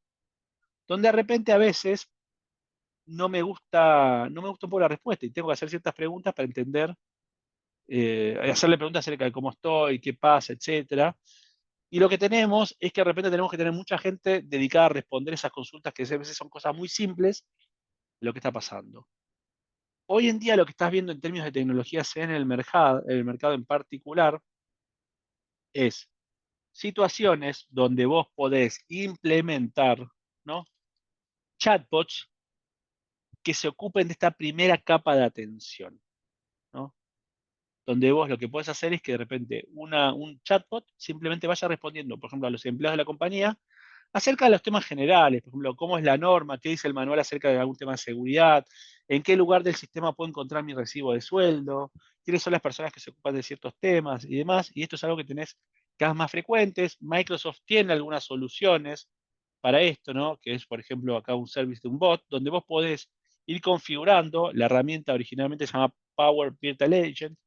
donde de repente a veces no me gusta un poco la respuesta y tengo que hacer ciertas preguntas para entender, hacerle preguntas acerca de cómo estoy, qué pasa, etcétera. Y lo que tenemos es que de repente tenemos que tener mucha gente dedicada a responder esas consultas que a veces son cosas muy simples de lo que está pasando. Hoy en día lo que estás viendo en términos de tecnologías en el mercado en particular, es situaciones donde vos podés implementar, ¿no? Chatbots que se ocupen de esta primera capa de atención, ¿no? Donde vos lo que podés hacer es que de repente un chatbot simplemente vaya respondiendo, por ejemplo, a los empleados de la compañía acerca de los temas generales, por ejemplo, cómo es la norma, qué dice el manual acerca de algún tema de seguridad, en qué lugar del sistema puedo encontrar mi recibo de sueldo, quiénes son las personas que se ocupan de ciertos temas y demás. Y esto es algo que tenés cada vez más frecuentes. Microsoft tiene algunas soluciones para esto, ¿no? Que es, por ejemplo, acá un service de un bot, donde vos podés ir configurando, la herramienta originalmente se llama Power Virtual Agent,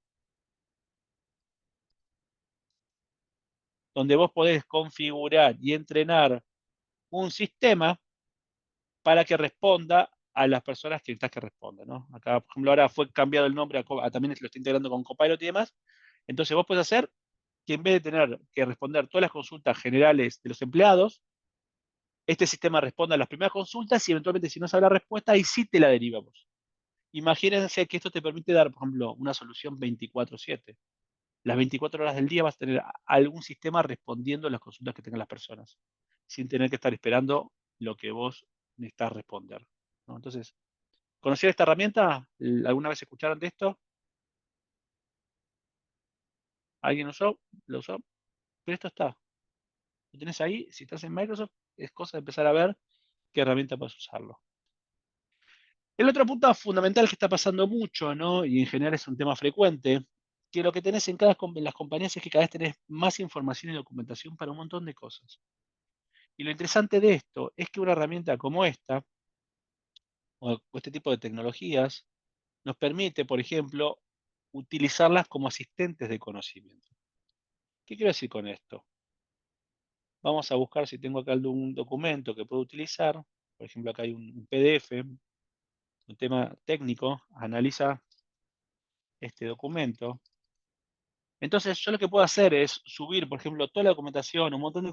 donde vos podés configurar y entrenar un sistema para que responda a las personas que necesitas que responda, ¿no? Acá, por ejemplo, ahora fue cambiado el nombre, también lo está integrando con Copilot y demás. Entonces vos puedes hacer que en vez de tener que responder todas las consultas generales de los empleados, este sistema responda a las primeras consultas y eventualmente si no sabe la respuesta, ahí sí te la derivamos. Imagínense que esto te permite dar, por ejemplo, una solución 24/7. Las 24 horas del día vas a tener algún sistema respondiendo a las consultas que tengan las personas, sin tener que estar esperando lo que vos necesitas responder, ¿no? Entonces, ¿conocieron esta herramienta? ¿Alguna vez escucharon de esto? ¿Alguien usó? ¿Lo usó? Pero esto está. Lo tenés ahí. Si estás en Microsoft, es cosa de empezar a ver qué herramienta puedes usarlo. El otro punto fundamental que está pasando mucho, ¿no? Y en general es un tema frecuente, que lo que tenés en las compañías es que cada vez tenés más información y documentación para un montón de cosas. Y lo interesante de esto es que una herramienta como esta, o este tipo de tecnologías, nos permite, por ejemplo, utilizarlas como asistentes de conocimiento. ¿Qué quiero decir con esto? Vamos a buscar si tengo acá un documento que puedo utilizar. Por ejemplo, acá hay un PDF, un tema técnico, analiza este documento. Entonces, yo lo que puedo hacer es subir, por ejemplo, toda la documentación, un montón de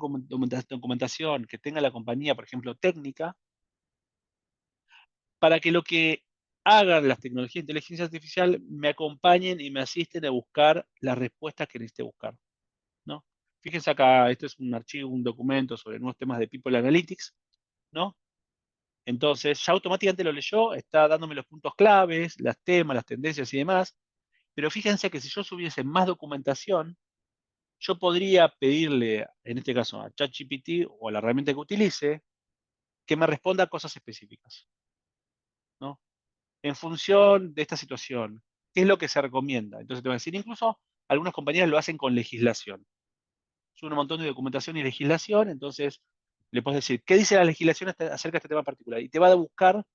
documentación que tenga la compañía, por ejemplo, técnica, para que lo que hagan las tecnologías de inteligencia artificial me acompañen y me asisten a buscar las respuestas que necesite buscar, ¿no? Fíjense acá, esto es un archivo, un documento sobre nuevos temas de People Analytics, ¿no? Entonces, ya automáticamente lo leyó, está dándome los puntos claves, las temas, las tendencias y demás. Pero fíjense que si yo subiese más documentación, yo podría pedirle, en este caso a ChatGPT o a la herramienta que utilice, que me responda cosas específicas, ¿no? En función de esta situación, ¿qué es lo que se recomienda? Entonces te voy a decir, incluso algunas compañías lo hacen con legislación. Suben un montón de documentación y legislación, entonces le puedes decir, ¿qué dice la legislación acerca de este tema particular? Y te va a buscar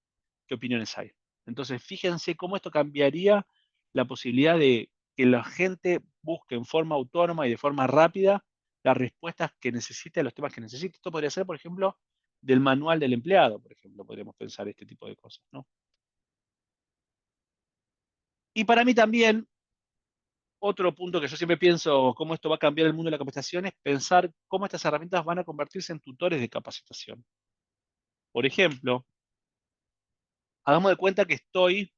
qué opiniones hay. Entonces, fíjense cómo esto cambiaría la posibilidad de que la gente busque en forma autónoma y de forma rápida las respuestas que necesite a los temas que necesite. Esto podría ser, por ejemplo, del manual del empleado, por ejemplo, podríamos pensar este tipo de cosas, ¿no? Y para mí también, Otro punto que yo siempre pienso cómo esto va a cambiar el mundo de la capacitación es pensar cómo estas herramientas van a convertirse en tutores de capacitación. Por ejemplo, hagamos de cuenta que estoy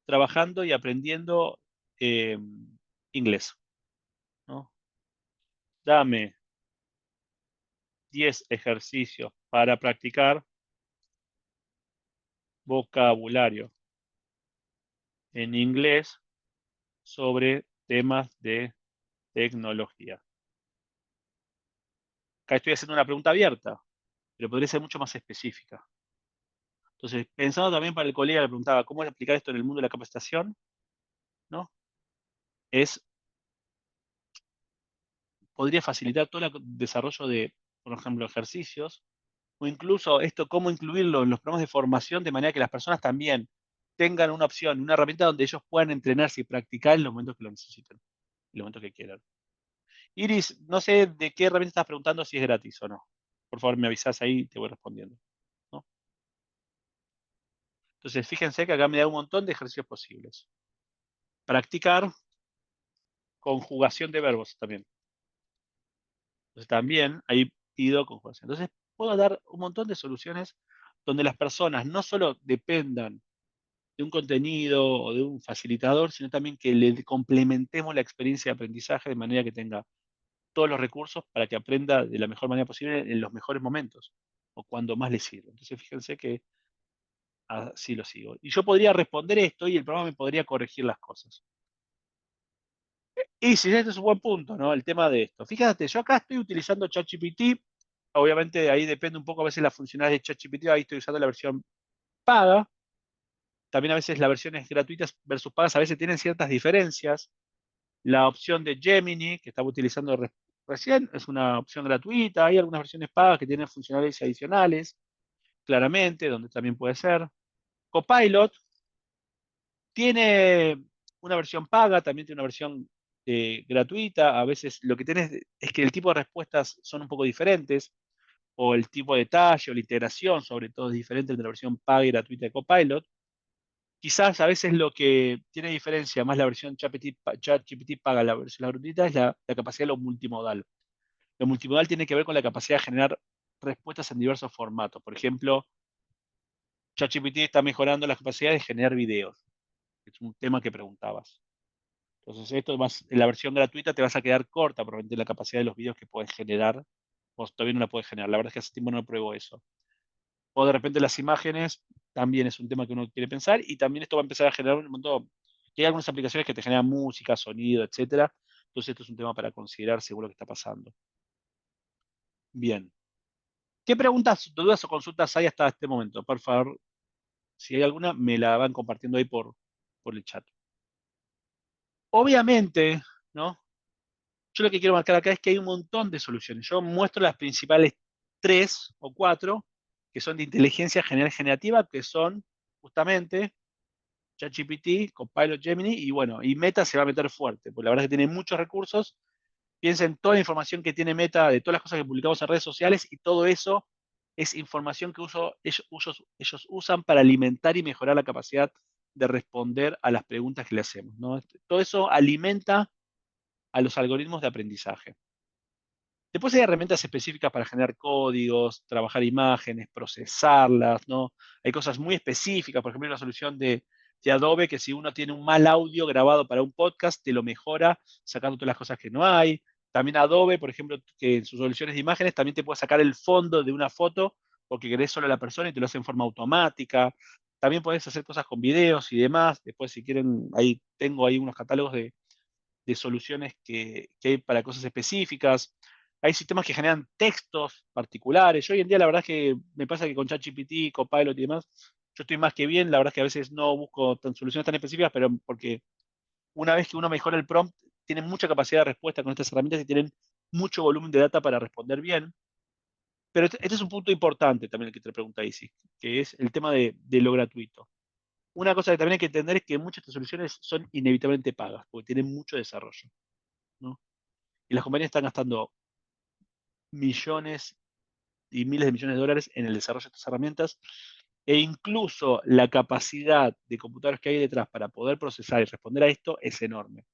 trabajando y aprendiendo eh, inglés, ¿no? Dame 10 ejercicios para practicar vocabulario en inglés sobre temas de tecnología. Acá estoy haciendo una pregunta abierta, pero podría ser mucho más específica. Entonces, pensando también para el colega que le preguntaba cómo es aplicar esto en el mundo de la capacitación, ¿no? Podría facilitar todo el desarrollo de, por ejemplo, ejercicios, o incluso esto, cómo incluirlo en los programas de formación de manera que las personas también tengan una opción, una herramienta donde ellos puedan entrenarse y practicar en los momentos que lo necesiten, en los momentos que quieran. Iris, no sé de qué herramienta estás preguntando, si es gratis o no. Por favor, me avisas ahí y te voy respondiendo, ¿no? Entonces, fíjense que acá me da un montón de ejercicios posibles. Practicar conjugación de verbos también. Entonces, también ahí pido conjugación. Entonces, puedo dar un montón de soluciones donde las personas no solo dependan de un contenido o de un facilitador, sino también que le complementemos la experiencia de aprendizaje de manera que tenga todos los recursos para que aprenda de la mejor manera posible en los mejores momentos o cuando más le sirve. Entonces, fíjense que así lo sigo. Y yo podría responder esto y el programa me podría corregir las cosas. Y si este es un buen punto, ¿no? El tema de esto. Fíjate, yo acá estoy utilizando ChatGPT. Obviamente ahí depende un poco a veces las funcionalidades de ChatGPT. Ahí estoy usando la versión paga. También a veces las versiones gratuitas versus pagas a veces tienen ciertas diferencias. La opción de Gemini, que estaba utilizando recién, es una opción gratuita. Hay algunas versiones pagas que tienen funcionalidades adicionales, claramente, donde también puede ser. Copilot tiene una versión paga, también tiene una versión gratuita. A veces lo que tienes es que el tipo de respuestas son un poco diferentes, o el tipo de detalle o la integración, sobre todo, es diferente entre la versión paga y gratuita de Copilot. Quizás a veces lo que tiene diferencia más la versión ChatGPT paga la versión gratuita es la capacidad de lo multimodal. Lo multimodal tiene que ver con la capacidad de generar respuestas en diversos formatos. Por ejemplo, ChatGPT está mejorando la capacidad de generar videos. Es un tema que preguntabas. Entonces, esto más, en la versión gratuita te vas a quedar corta probablemente la capacidad de los videos que puedes generar. Vos todavía no la puedes generar. La verdad es que hace tiempo no pruebo eso. O de repente las imágenes también es un tema que uno quiere pensar, y también esto va a empezar a generar un montón. Que hay algunas aplicaciones que te generan música, sonido, etcétera. Entonces, esto es un tema para considerar según lo que está pasando. Bien. ¿Qué preguntas, dudas o consultas hay hasta este momento? Por favor, si hay alguna, me la van compartiendo ahí por el chat. Obviamente, ¿no? Yo lo que quiero marcar acá es que hay un montón de soluciones. Yo muestro las principales 3 o 4 que son de inteligencia general generativa, que son justamente ChatGPT, Copilot, Gemini, y bueno, y Meta se va a meter fuerte, porque la verdad es que tiene muchos recursos. Piensa en toda la información que tiene Meta, de todas las cosas que publicamos en redes sociales, y todo eso es información que ellos usan para alimentar y mejorar la capacidad de responder a las preguntas que le hacemos, ¿no? Todo eso alimenta a los algoritmos de aprendizaje. Después hay herramientas específicas para generar códigos, trabajar imágenes, procesarlas, ¿no? Hay cosas muy específicas, por ejemplo, una solución de Adobe que si uno tiene un mal audio grabado para un podcast, te lo mejora sacando todas las cosas que no hay. También Adobe, por ejemplo, que en sus soluciones de imágenes también te puede sacar el fondo de una foto porque querés solo a la persona y te lo hace en forma automática. También puedes hacer cosas con videos y demás. Después, si quieren, ahí tengo ahí unos catálogos de soluciones que hay para cosas específicas. Hay sistemas que generan textos particulares. Yo hoy en día la verdad es que me pasa que con ChatGPT, Copilot y demás, yo estoy más que bien. La verdad es que a veces no busco soluciones tan específicas, pero porque una vez que uno mejora el prompt, tienen mucha capacidad de respuesta con estas herramientas y tienen mucho volumen de data para responder bien. Pero este es un punto importante también el que te pregunta Isis, que es el tema de lo gratuito. Una cosa que también hay que entender es que muchas de estas soluciones son inevitablemente pagas, porque tienen mucho desarrollo, ¿no? Y las compañías están gastando millones y miles de millones de dólares en el desarrollo de estas herramientas, e incluso la capacidad de computadores que hay detrás para poder procesar y responder a esto es enorme.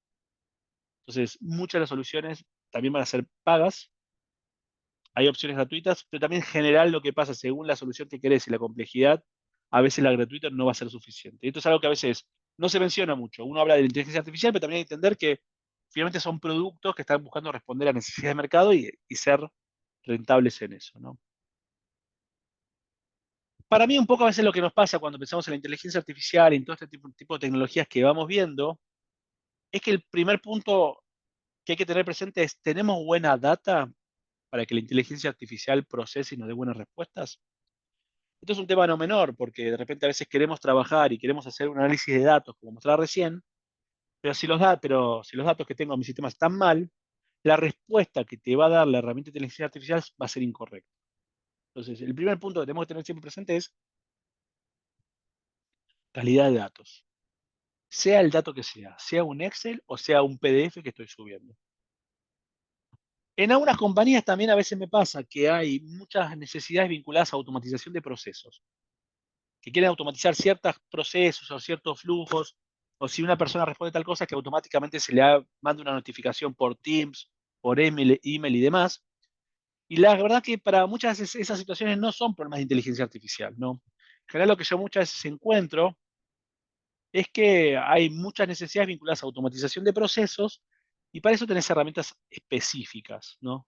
Entonces, muchas de las soluciones también van a ser pagas. Hay opciones gratuitas, pero también en general lo que pasa, según la solución que querés y la complejidad, a veces la gratuita no va a ser suficiente. Y esto es algo que a veces no se menciona mucho. Uno habla de la inteligencia artificial, pero también hay que entender que finalmente son productos que están buscando responder a necesidades de mercado y ser rentables en eso, ¿no? Para mí, un poco a veces lo que nos pasa cuando pensamos en la inteligencia artificial y en todo este tipo de tecnologías que vamos viendo, es que el primer punto que hay que tener presente es, ¿tenemos buena data para que la inteligencia artificial procese y nos dé buenas respuestas? Esto es un tema no menor, porque de repente a veces queremos trabajar y queremos hacer un análisis de datos, como mostraba recién, pero si los datos que tengo en mi sistema están mal, la respuesta que te va a dar la herramienta de inteligencia artificial va a ser incorrecta. Entonces, el primer punto que tenemos que tener siempre presente es calidad de datos. Sea el dato que sea un Excel o sea un PDF que estoy subiendo. En algunas compañías también a veces me pasa que hay muchas necesidades vinculadas a automatización de procesos, que quieren automatizar ciertos procesos o ciertos flujos, o si una persona responde tal cosa, que automáticamente se le manda una notificación por Teams, por email y demás. Y la verdad que para muchas de esas situaciones no son problemas de inteligencia artificial, ¿no? En general lo que yo muchas veces encuentro es que hay muchas necesidades vinculadas a automatización de procesos y para eso tenés herramientas específicas, ¿no?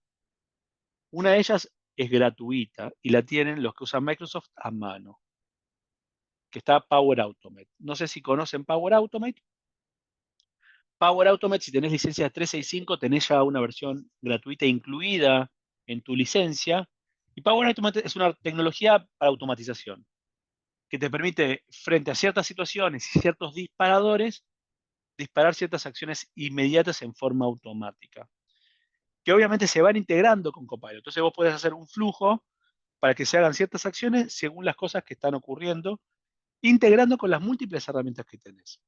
Una de ellas es gratuita y la tienen los que usan Microsoft a mano, que está Power Automate. No sé si conocen Power Automate. Power Automate, si tenés licencia de 365, tenés ya una versión gratuita incluida en tu licencia. Y Power Automate es una tecnología para automatización que te permite, frente a ciertas situaciones y ciertos disparadores, disparar ciertas acciones inmediatas en forma automática, que obviamente se van integrando con Copilot. Entonces vos podés hacer un flujo para que se hagan ciertas acciones según las cosas que están ocurriendo, integrando con las múltiples herramientas que tenés.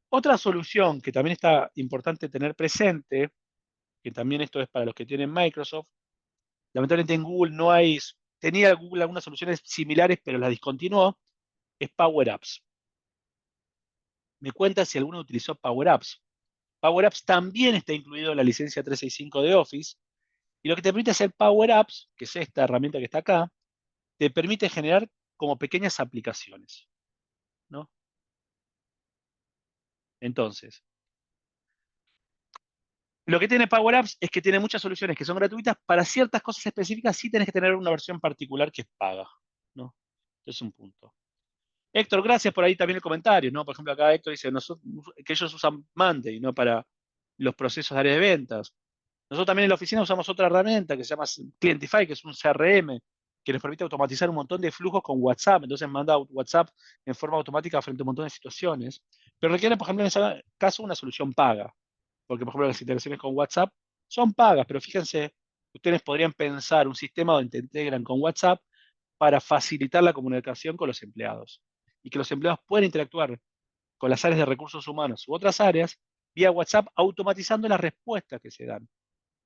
Otra solución que también está importante tener presente, que también esto es para los que tienen Microsoft, lamentablemente en Google no hay, tenía Google algunas soluciones similares, pero las discontinuó, es Power Apps. Me cuenta si alguno utilizó Power Apps. Power Apps también está incluido en la licencia 365 de Office, y lo que te permite hacer Power Apps, que es esta herramienta que está acá, te permite generar como pequeñas aplicaciones, ¿no? Entonces, lo que tiene Power Apps es que tiene muchas soluciones que son gratuitas. Para ciertas cosas específicas sí tenés que tener una versión particular que es paga, ¿no? Es un punto. Héctor, gracias por ahí también el comentario, ¿no? Por ejemplo, acá Héctor dice que ellos usan Monday, ¿no? Para los procesos de área de ventas. Nosotros también en la oficina usamos otra herramienta que se llama Clientify, que es un CRM, que nos permite automatizar un montón de flujos con WhatsApp. Entonces manda WhatsApp en forma automática frente a un montón de situaciones. Pero requiere, por ejemplo, en ese caso, una solución paga. Porque, por ejemplo, las interacciones con WhatsApp son pagas, pero fíjense, ustedes podrían pensar un sistema donde te integran con WhatsApp para facilitar la comunicación con los empleados y que los empleados puedan interactuar con las áreas de recursos humanos u otras áreas vía WhatsApp automatizando las respuestas que se dan.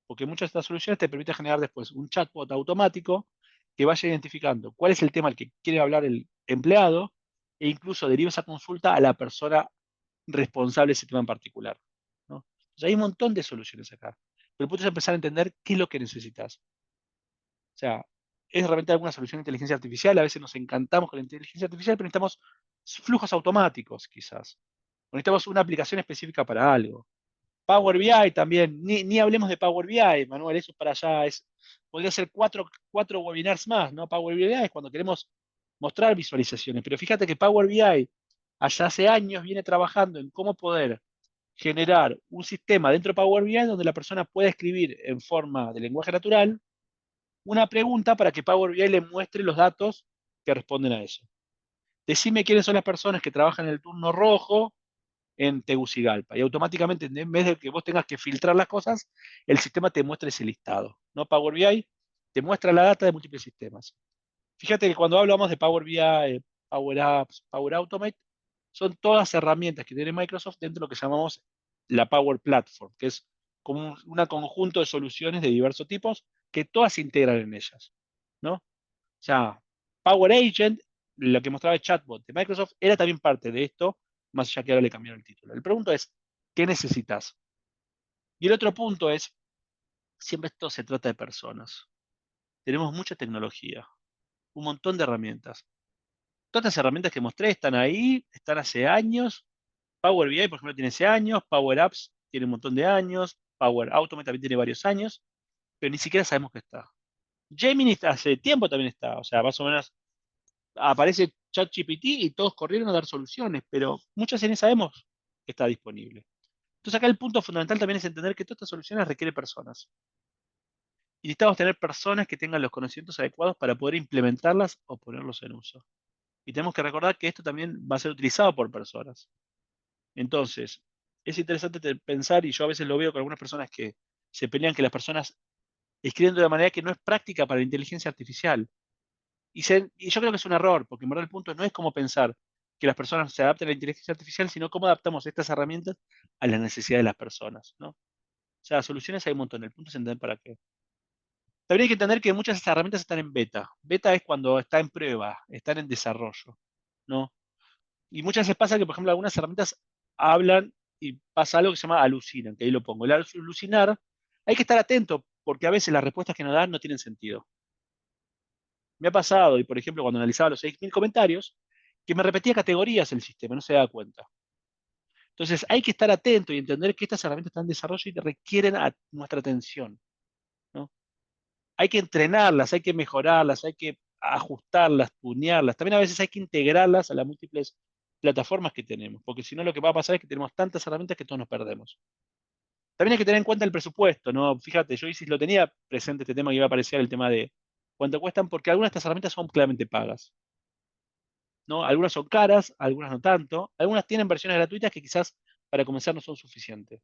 Porque muchas de estas soluciones te permiten generar después un chatbot automático que vaya identificando cuál es el tema al que quiere hablar el empleado e incluso deriva esa consulta a la persona responsable de ese tema en particular, ¿no? Entonces, hay un montón de soluciones acá. Pero el punto es empezar a entender qué es lo que necesitas. O sea, es realmente alguna solución de inteligencia artificial. A veces nos encantamos con la inteligencia artificial, pero necesitamos flujos automáticos, quizás. O necesitamos una aplicación específica para algo. Power BI también, ni hablemos de Power BI, Manuel, eso es para allá, podría ser cuatro webinars más, ¿no? Power BI es cuando queremos mostrar visualizaciones, pero fíjate que Power BI allá hace años viene trabajando en cómo poder generar un sistema dentro de Power BI donde la persona pueda escribir en forma de lenguaje natural una pregunta para que Power BI le muestre los datos que responden a eso. Decime quiénes son las personas que trabajan en el turno rojo en Tegucigalpa. Y automáticamente, en vez de que vos tengas que filtrar las cosas, el sistema te muestra ese listado. ¿No? Power BI te muestra la data de múltiples sistemas. Fíjate que cuando hablamos de Power BI, Power Apps, Power Automate, son todas herramientas que tiene Microsoft dentro de lo que llamamos la Power Platform, que es como un conjunto de soluciones de diversos tipos que todas se integran en ellas, ¿no? O sea, Power Agent, lo que mostraba el chatbot de Microsoft, era también parte de esto, más allá que ahora le cambiaron el título. El pregunto es, ¿qué necesitas? Y el otro punto es, siempre esto se trata de personas. Tenemos mucha tecnología, un montón de herramientas. Todas estas herramientas que mostré están ahí, están hace años. Power BI, por ejemplo, tiene hace años, Power Apps tiene un montón de años, Power Automate también tiene varios años, pero ni siquiera sabemos que está. Gemini hace tiempo también está, o sea, más o menos aparece ChatGPT y todos corrieron a dar soluciones, pero muchas veces ni sabemos que está disponible. Entonces acá el punto fundamental también es entender que todas estas soluciones requieren personas. Y necesitamos tener personas que tengan los conocimientos adecuados para poder implementarlas o ponerlos en uso. Y tenemos que recordar que esto también va a ser utilizado por personas. Entonces, es interesante pensar, y yo a veces lo veo con algunas personas que se pelean que las personas escriben de una manera que no es práctica para la inteligencia artificial. Y yo creo que es un error, porque en verdad el punto no es cómo pensar que las personas se adapten a la inteligencia artificial, sino cómo adaptamos estas herramientas a las necesidades de las personas, ¿no? O sea, soluciones hay un montón, el punto es entender para qué. También hay que entender que muchas de estas herramientas están en beta. Beta es cuando está en prueba, están en desarrollo, ¿no? Y muchas veces pasa que, por ejemplo, algunas herramientas hablan y pasa algo que se llama alucinan, que ahí lo pongo. El alucinar, hay que estar atento, porque a veces las respuestas que nos dan no tienen sentido. Me ha pasado, y por ejemplo, cuando analizaba los 6.000 comentarios, que me repetía categorías el sistema, no se da cuenta. Entonces, hay que estar atento y entender que estas herramientas están en desarrollo y requieren nuestra atención, ¿no? Hay que entrenarlas, hay que mejorarlas, hay que ajustarlas, tunearlas. También a veces hay que integrarlas a las múltiples plataformas que tenemos, porque si no lo que va a pasar es que tenemos tantas herramientas que todos nos perdemos. También hay que tener en cuenta el presupuesto, ¿no? Fíjate, yo Isis lo tenía presente este tema que iba a aparecer, el tema de cuánto cuestan, porque algunas de estas herramientas son claramente pagas, ¿no? Algunas son caras, algunas no tanto, algunas tienen versiones gratuitas que quizás para comenzar no son suficientes.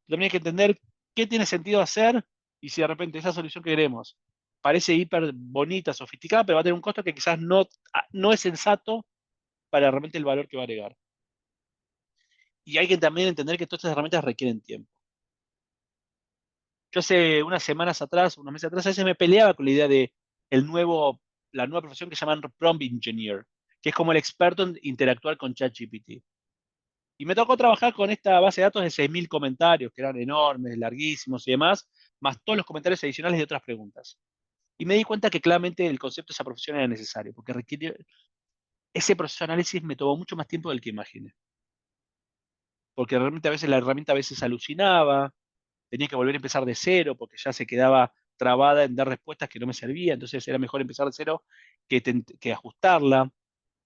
También hay que entender qué tiene sentido hacer y si de repente esa solución que queremos parece hiper bonita, sofisticada, pero va a tener un costo que quizás no es sensato para realmente el valor que va a agregar. Y hay que también entender que todas estas herramientas requieren tiempo. Yo hace unas semanas atrás, unos meses atrás, a veces me peleaba con la idea de la nueva profesión que llaman prompt engineer, que es como el experto en interactuar con ChatGPT. Y me tocó trabajar con esta base de datos de 6.000 comentarios, que eran enormes, larguísimos y demás, más todos los comentarios adicionales de otras preguntas. Y me di cuenta que claramente el concepto de esa profesión era necesario, porque requiere, ese proceso de análisis me tomó mucho más tiempo del que imaginé. Porque realmente a veces la herramienta a veces alucinaba, tenía que volver a empezar de cero, porque ya se quedaba trabada en dar respuestas que no me servían, entonces era mejor empezar de cero que ajustarla,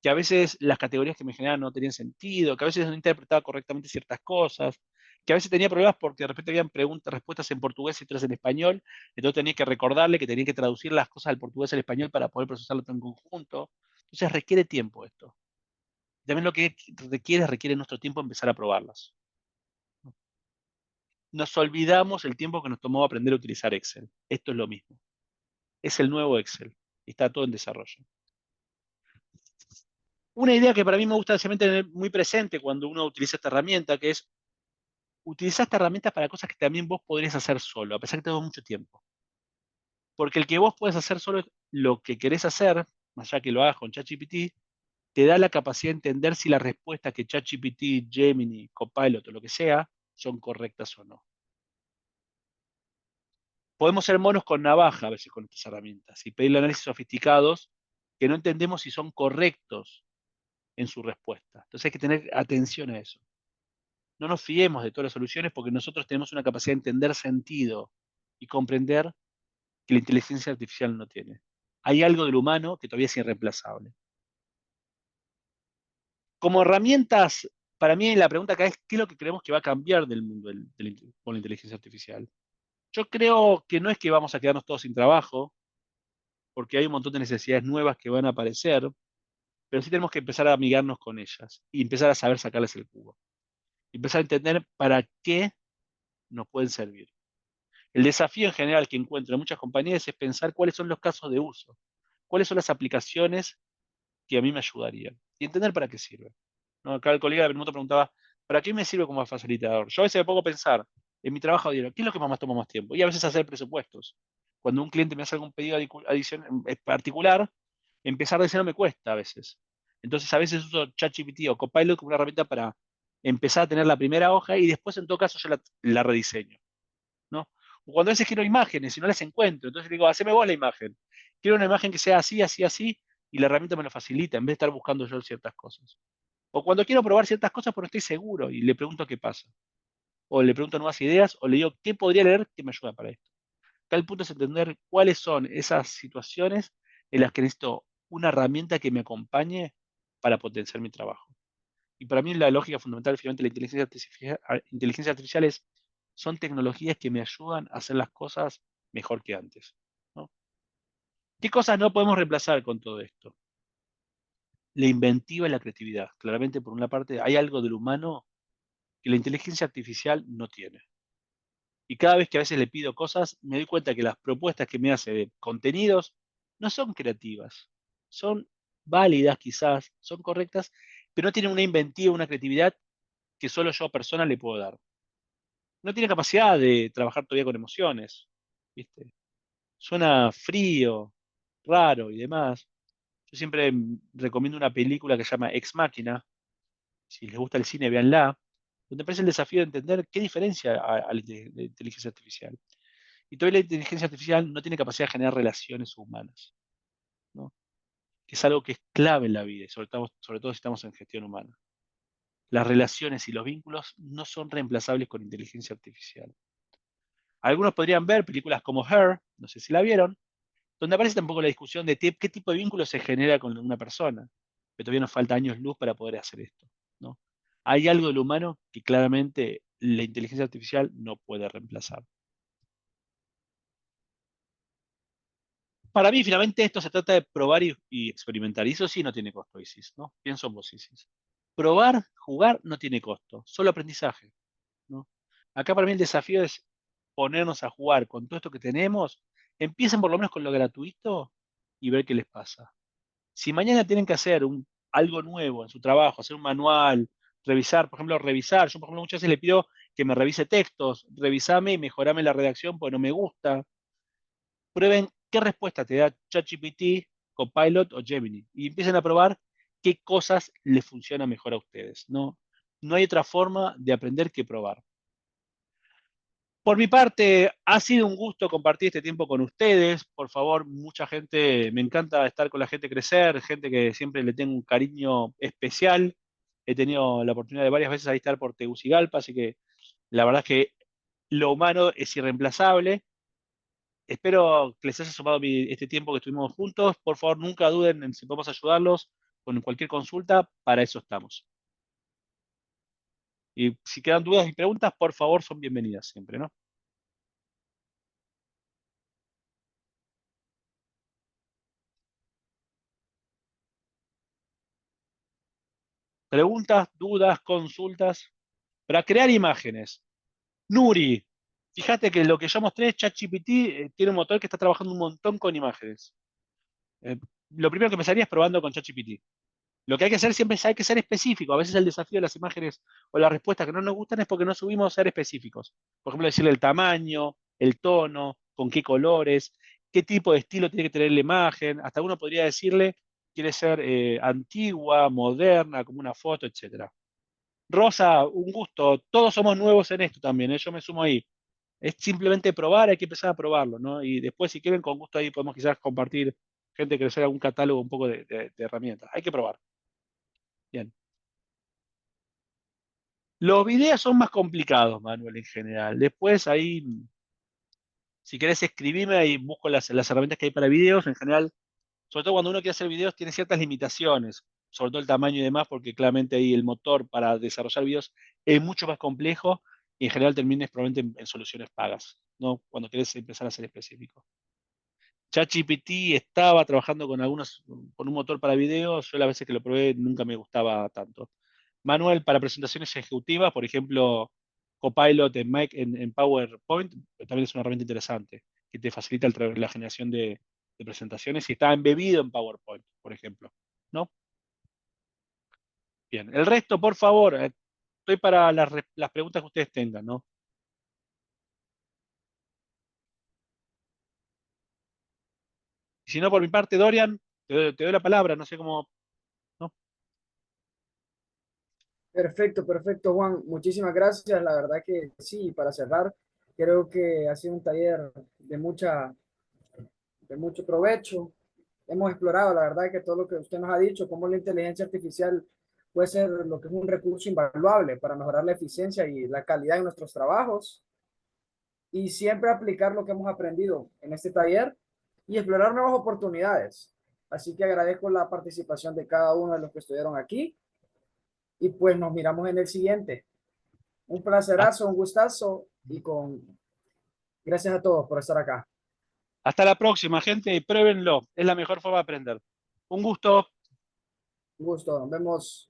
que a veces las categorías que me generaban no tenían sentido, que a veces no interpretaba correctamente ciertas cosas, que a veces tenía problemas porque de repente habían preguntas, respuestas en portugués y otras en español, entonces tenía que recordarle que tenía que traducir las cosas del portugués al español para poder procesarlo todo en conjunto. Entonces requiere tiempo esto. También lo que requiere nuestro tiempo empezar a probarlas. Nos olvidamos el tiempo que nos tomó aprender a utilizar Excel. Esto es lo mismo. Es el nuevo Excel. Está todo en desarrollo. Una idea que para mí me gusta siempre tener muy presente cuando uno utiliza esta herramienta, que es utilizar esta herramienta para cosas que también vos podrías hacer solo, a pesar que te toma mucho tiempo. Porque el que vos podés hacer solo lo que querés hacer, más allá que lo hagas con ChatGPT, te da la capacidad de entender si las respuestas que ChatGPT, Gemini, Copilot o lo que sea son correctas o no. Podemos ser monos con navaja a veces con estas herramientas y pedirle análisis sofisticados que no entendemos si son correctos en su respuesta. Entonces hay que tener atención a eso. No nos fiemos de todas las soluciones porque nosotros tenemos una capacidad de entender sentido y comprender que la inteligencia artificial no tiene. Hay algo del humano que todavía es irreemplazable. Como herramientas, para mí la pregunta acá es, ¿qué es lo que creemos que va a cambiar del mundo con la inteligencia artificial? Yo creo que no es que vamos a quedarnos todos sin trabajo, porque hay un montón de necesidades nuevas que van a aparecer, pero sí tenemos que empezar a amigarnos con ellas y empezar a saber sacarles el jugo. Empezar a entender para qué nos pueden servir. El desafío en general que encuentro en muchas compañías es pensar cuáles son los casos de uso, cuáles son las aplicaciones que a mí me ayudarían y entender para qué sirven. ¿No? Acá el colega de minuto preguntaba, ¿para qué me sirve como facilitador? Yo a veces me pongo a pensar en mi trabajo diario, ¿qué es lo que más toma más tiempo? Y a veces hacer presupuestos. Cuando un cliente me hace algún pedido particular, empezar de cero me cuesta a veces. Entonces a veces uso ChatGPT o Copilot como una herramienta para empezar a tener la primera hoja y después en todo caso yo la rediseño. O cuando a veces quiero imágenes y no las encuentro, entonces digo, haceme vos la imagen. Quiero una imagen que sea así, así, así, y la herramienta me lo facilita en vez de estar buscando yo ciertas cosas. O cuando quiero probar ciertas cosas pero no estoy seguro y le pregunto qué pasa. O le pregunto nuevas ideas, o le digo, ¿qué podría leer que me ayuda para esto? Acá el punto es entender cuáles son esas situaciones en las que necesito una herramienta que me acompañe para potenciar mi trabajo. Y para mí la lógica fundamental, finalmente, la inteligencia artificial son tecnologías que me ayudan a hacer las cosas mejor que antes, ¿no? ¿Qué cosas no podemos reemplazar con todo esto? La inventiva y la creatividad. Claramente, por una parte, hay algo del humano que la inteligencia artificial no tiene. Y cada vez que a veces le pido cosas, me doy cuenta que las propuestas que me hace de contenidos no son creativas. Son válidas quizás, son correctas, pero no tienen una inventiva, una creatividad que solo yo persona le puedo dar. No tiene capacidad de trabajar todavía con emociones, ¿viste? Suena frío, raro y demás. Yo siempre recomiendo una película que se llama Ex Machina. Si les gusta el cine, véanla. Donde aparece el desafío de entender qué diferencia a la inteligencia artificial. Y todavía la inteligencia artificial no tiene capacidad de generar relaciones humanas, ¿no? Que es algo que es clave en la vida, y sobre todo si estamos en gestión humana. Las relaciones y los vínculos no son reemplazables con inteligencia artificial. Algunos podrían ver películas como Her, no sé si la vieron, donde aparece tampoco la discusión de qué tipo de vínculo se genera con una persona. Pero todavía nos falta años luz para poder hacer esto, ¿no? Hay algo del humano que claramente la inteligencia artificial no puede reemplazar. Para mí, finalmente, esto se trata de probar y experimentar. Y eso sí no tiene costo, Isis, ¿no? Pienso en vos, Isis. Probar, jugar, no tiene costo, solo aprendizaje, ¿no? Acá para mí el desafío es ponernos a jugar con todo esto que tenemos. Empiecen por lo menos con lo gratuito y ver qué les pasa. Si mañana tienen que hacer algo nuevo en su trabajo, hacer un manual, revisar, por ejemplo, revisar. Yo, por ejemplo, muchas veces le pido que me revise textos, revisame y mejorame la redacción porque no me gusta. Prueben qué respuesta te da ChatGPT, Copilot o Gemini y empiecen a probar qué cosas les funcionan mejor a ustedes. No, no hay otra forma de aprender que probar. Por mi parte, ha sido un gusto compartir este tiempo con ustedes. Por favor, mucha gente, me encanta estar con la gente crecer, gente que siempre le tengo un cariño especial. He tenido la oportunidad de varias veces ahí estar por Tegucigalpa, así que la verdad es que lo humano es irreemplazable. Espero que les haya sumado este tiempo que estuvimos juntos. Por favor, nunca duden en si podemos ayudarlos con cualquier consulta, para eso estamos. Y si quedan dudas y preguntas, por favor, son bienvenidas siempre, ¿no? Preguntas, dudas, consultas. Para crear imágenes. Nuri, fíjate que lo que yo mostré, ChatGPT, tiene un motor que está trabajando un montón con imágenes. Eh, lo primero que empezaría es probando con ChatGPT. Lo que hay que hacer siempre es hay que ser específico. A veces el desafío de las imágenes o las respuestas que no nos gustan es porque no subimos a ser específicos. Por ejemplo, decirle el tamaño, el tono, con qué colores, qué tipo de estilo tiene que tener la imagen. Hasta uno podría decirle, quiere ser antigua, moderna, como una foto, etcétera. Rosa, un gusto. Todos somos nuevos en esto también, ¿eh? Yo me sumo ahí. Es simplemente probar, hay que empezar a probarlo, ¿no? Y después, si quieren, con gusto ahí podemos quizás compartir, gente que les haga un catálogo un poco de herramientas. Hay que probar. Bien. Los videos son más complicados, Manuel, en general. Después ahí, si querés escribirme y busco las herramientas que hay para videos, en general, sobre todo cuando uno quiere hacer videos, tiene ciertas limitaciones, sobre todo el tamaño y demás, porque claramente ahí el motor para desarrollar videos es mucho más complejo y en general termines probablemente en soluciones pagas, ¿no? Cuando querés empezar a ser específico. ChatGPT estaba trabajando con un motor para videos, yo las veces que lo probé nunca me gustaba tanto. Manuel, para presentaciones ejecutivas, por ejemplo, Copilot en PowerPoint, también es una herramienta interesante, que te facilita la generación de presentaciones y está embebido en PowerPoint, por ejemplo, ¿no? Bien, el resto, por favor, estoy para las preguntas que ustedes tengan, ¿no? Y si no, por mi parte, Dorian, te doy la palabra, no sé cómo, ¿no? Perfecto, perfecto, Juan. Muchísimas gracias. La verdad que sí, para cerrar, Creo que ha sido un taller de mucho provecho. Hemos explorado, la verdad, que todo lo que usted nos ha dicho, cómo la inteligencia artificial puede ser lo que es un recurso invaluable para mejorar la eficiencia y la calidad de nuestros trabajos y siempre aplicar lo que hemos aprendido en este taller y explorar nuevas oportunidades. Así que agradezco la participación de cada uno de los que estuvieron aquí y pues nos miramos en el siguiente. Un placerazo, un gustazo y con gracias a todos por estar acá. Hasta la próxima, gente, y pruébenlo. Es la mejor forma de aprender. Un gusto. Un gusto, nos vemos.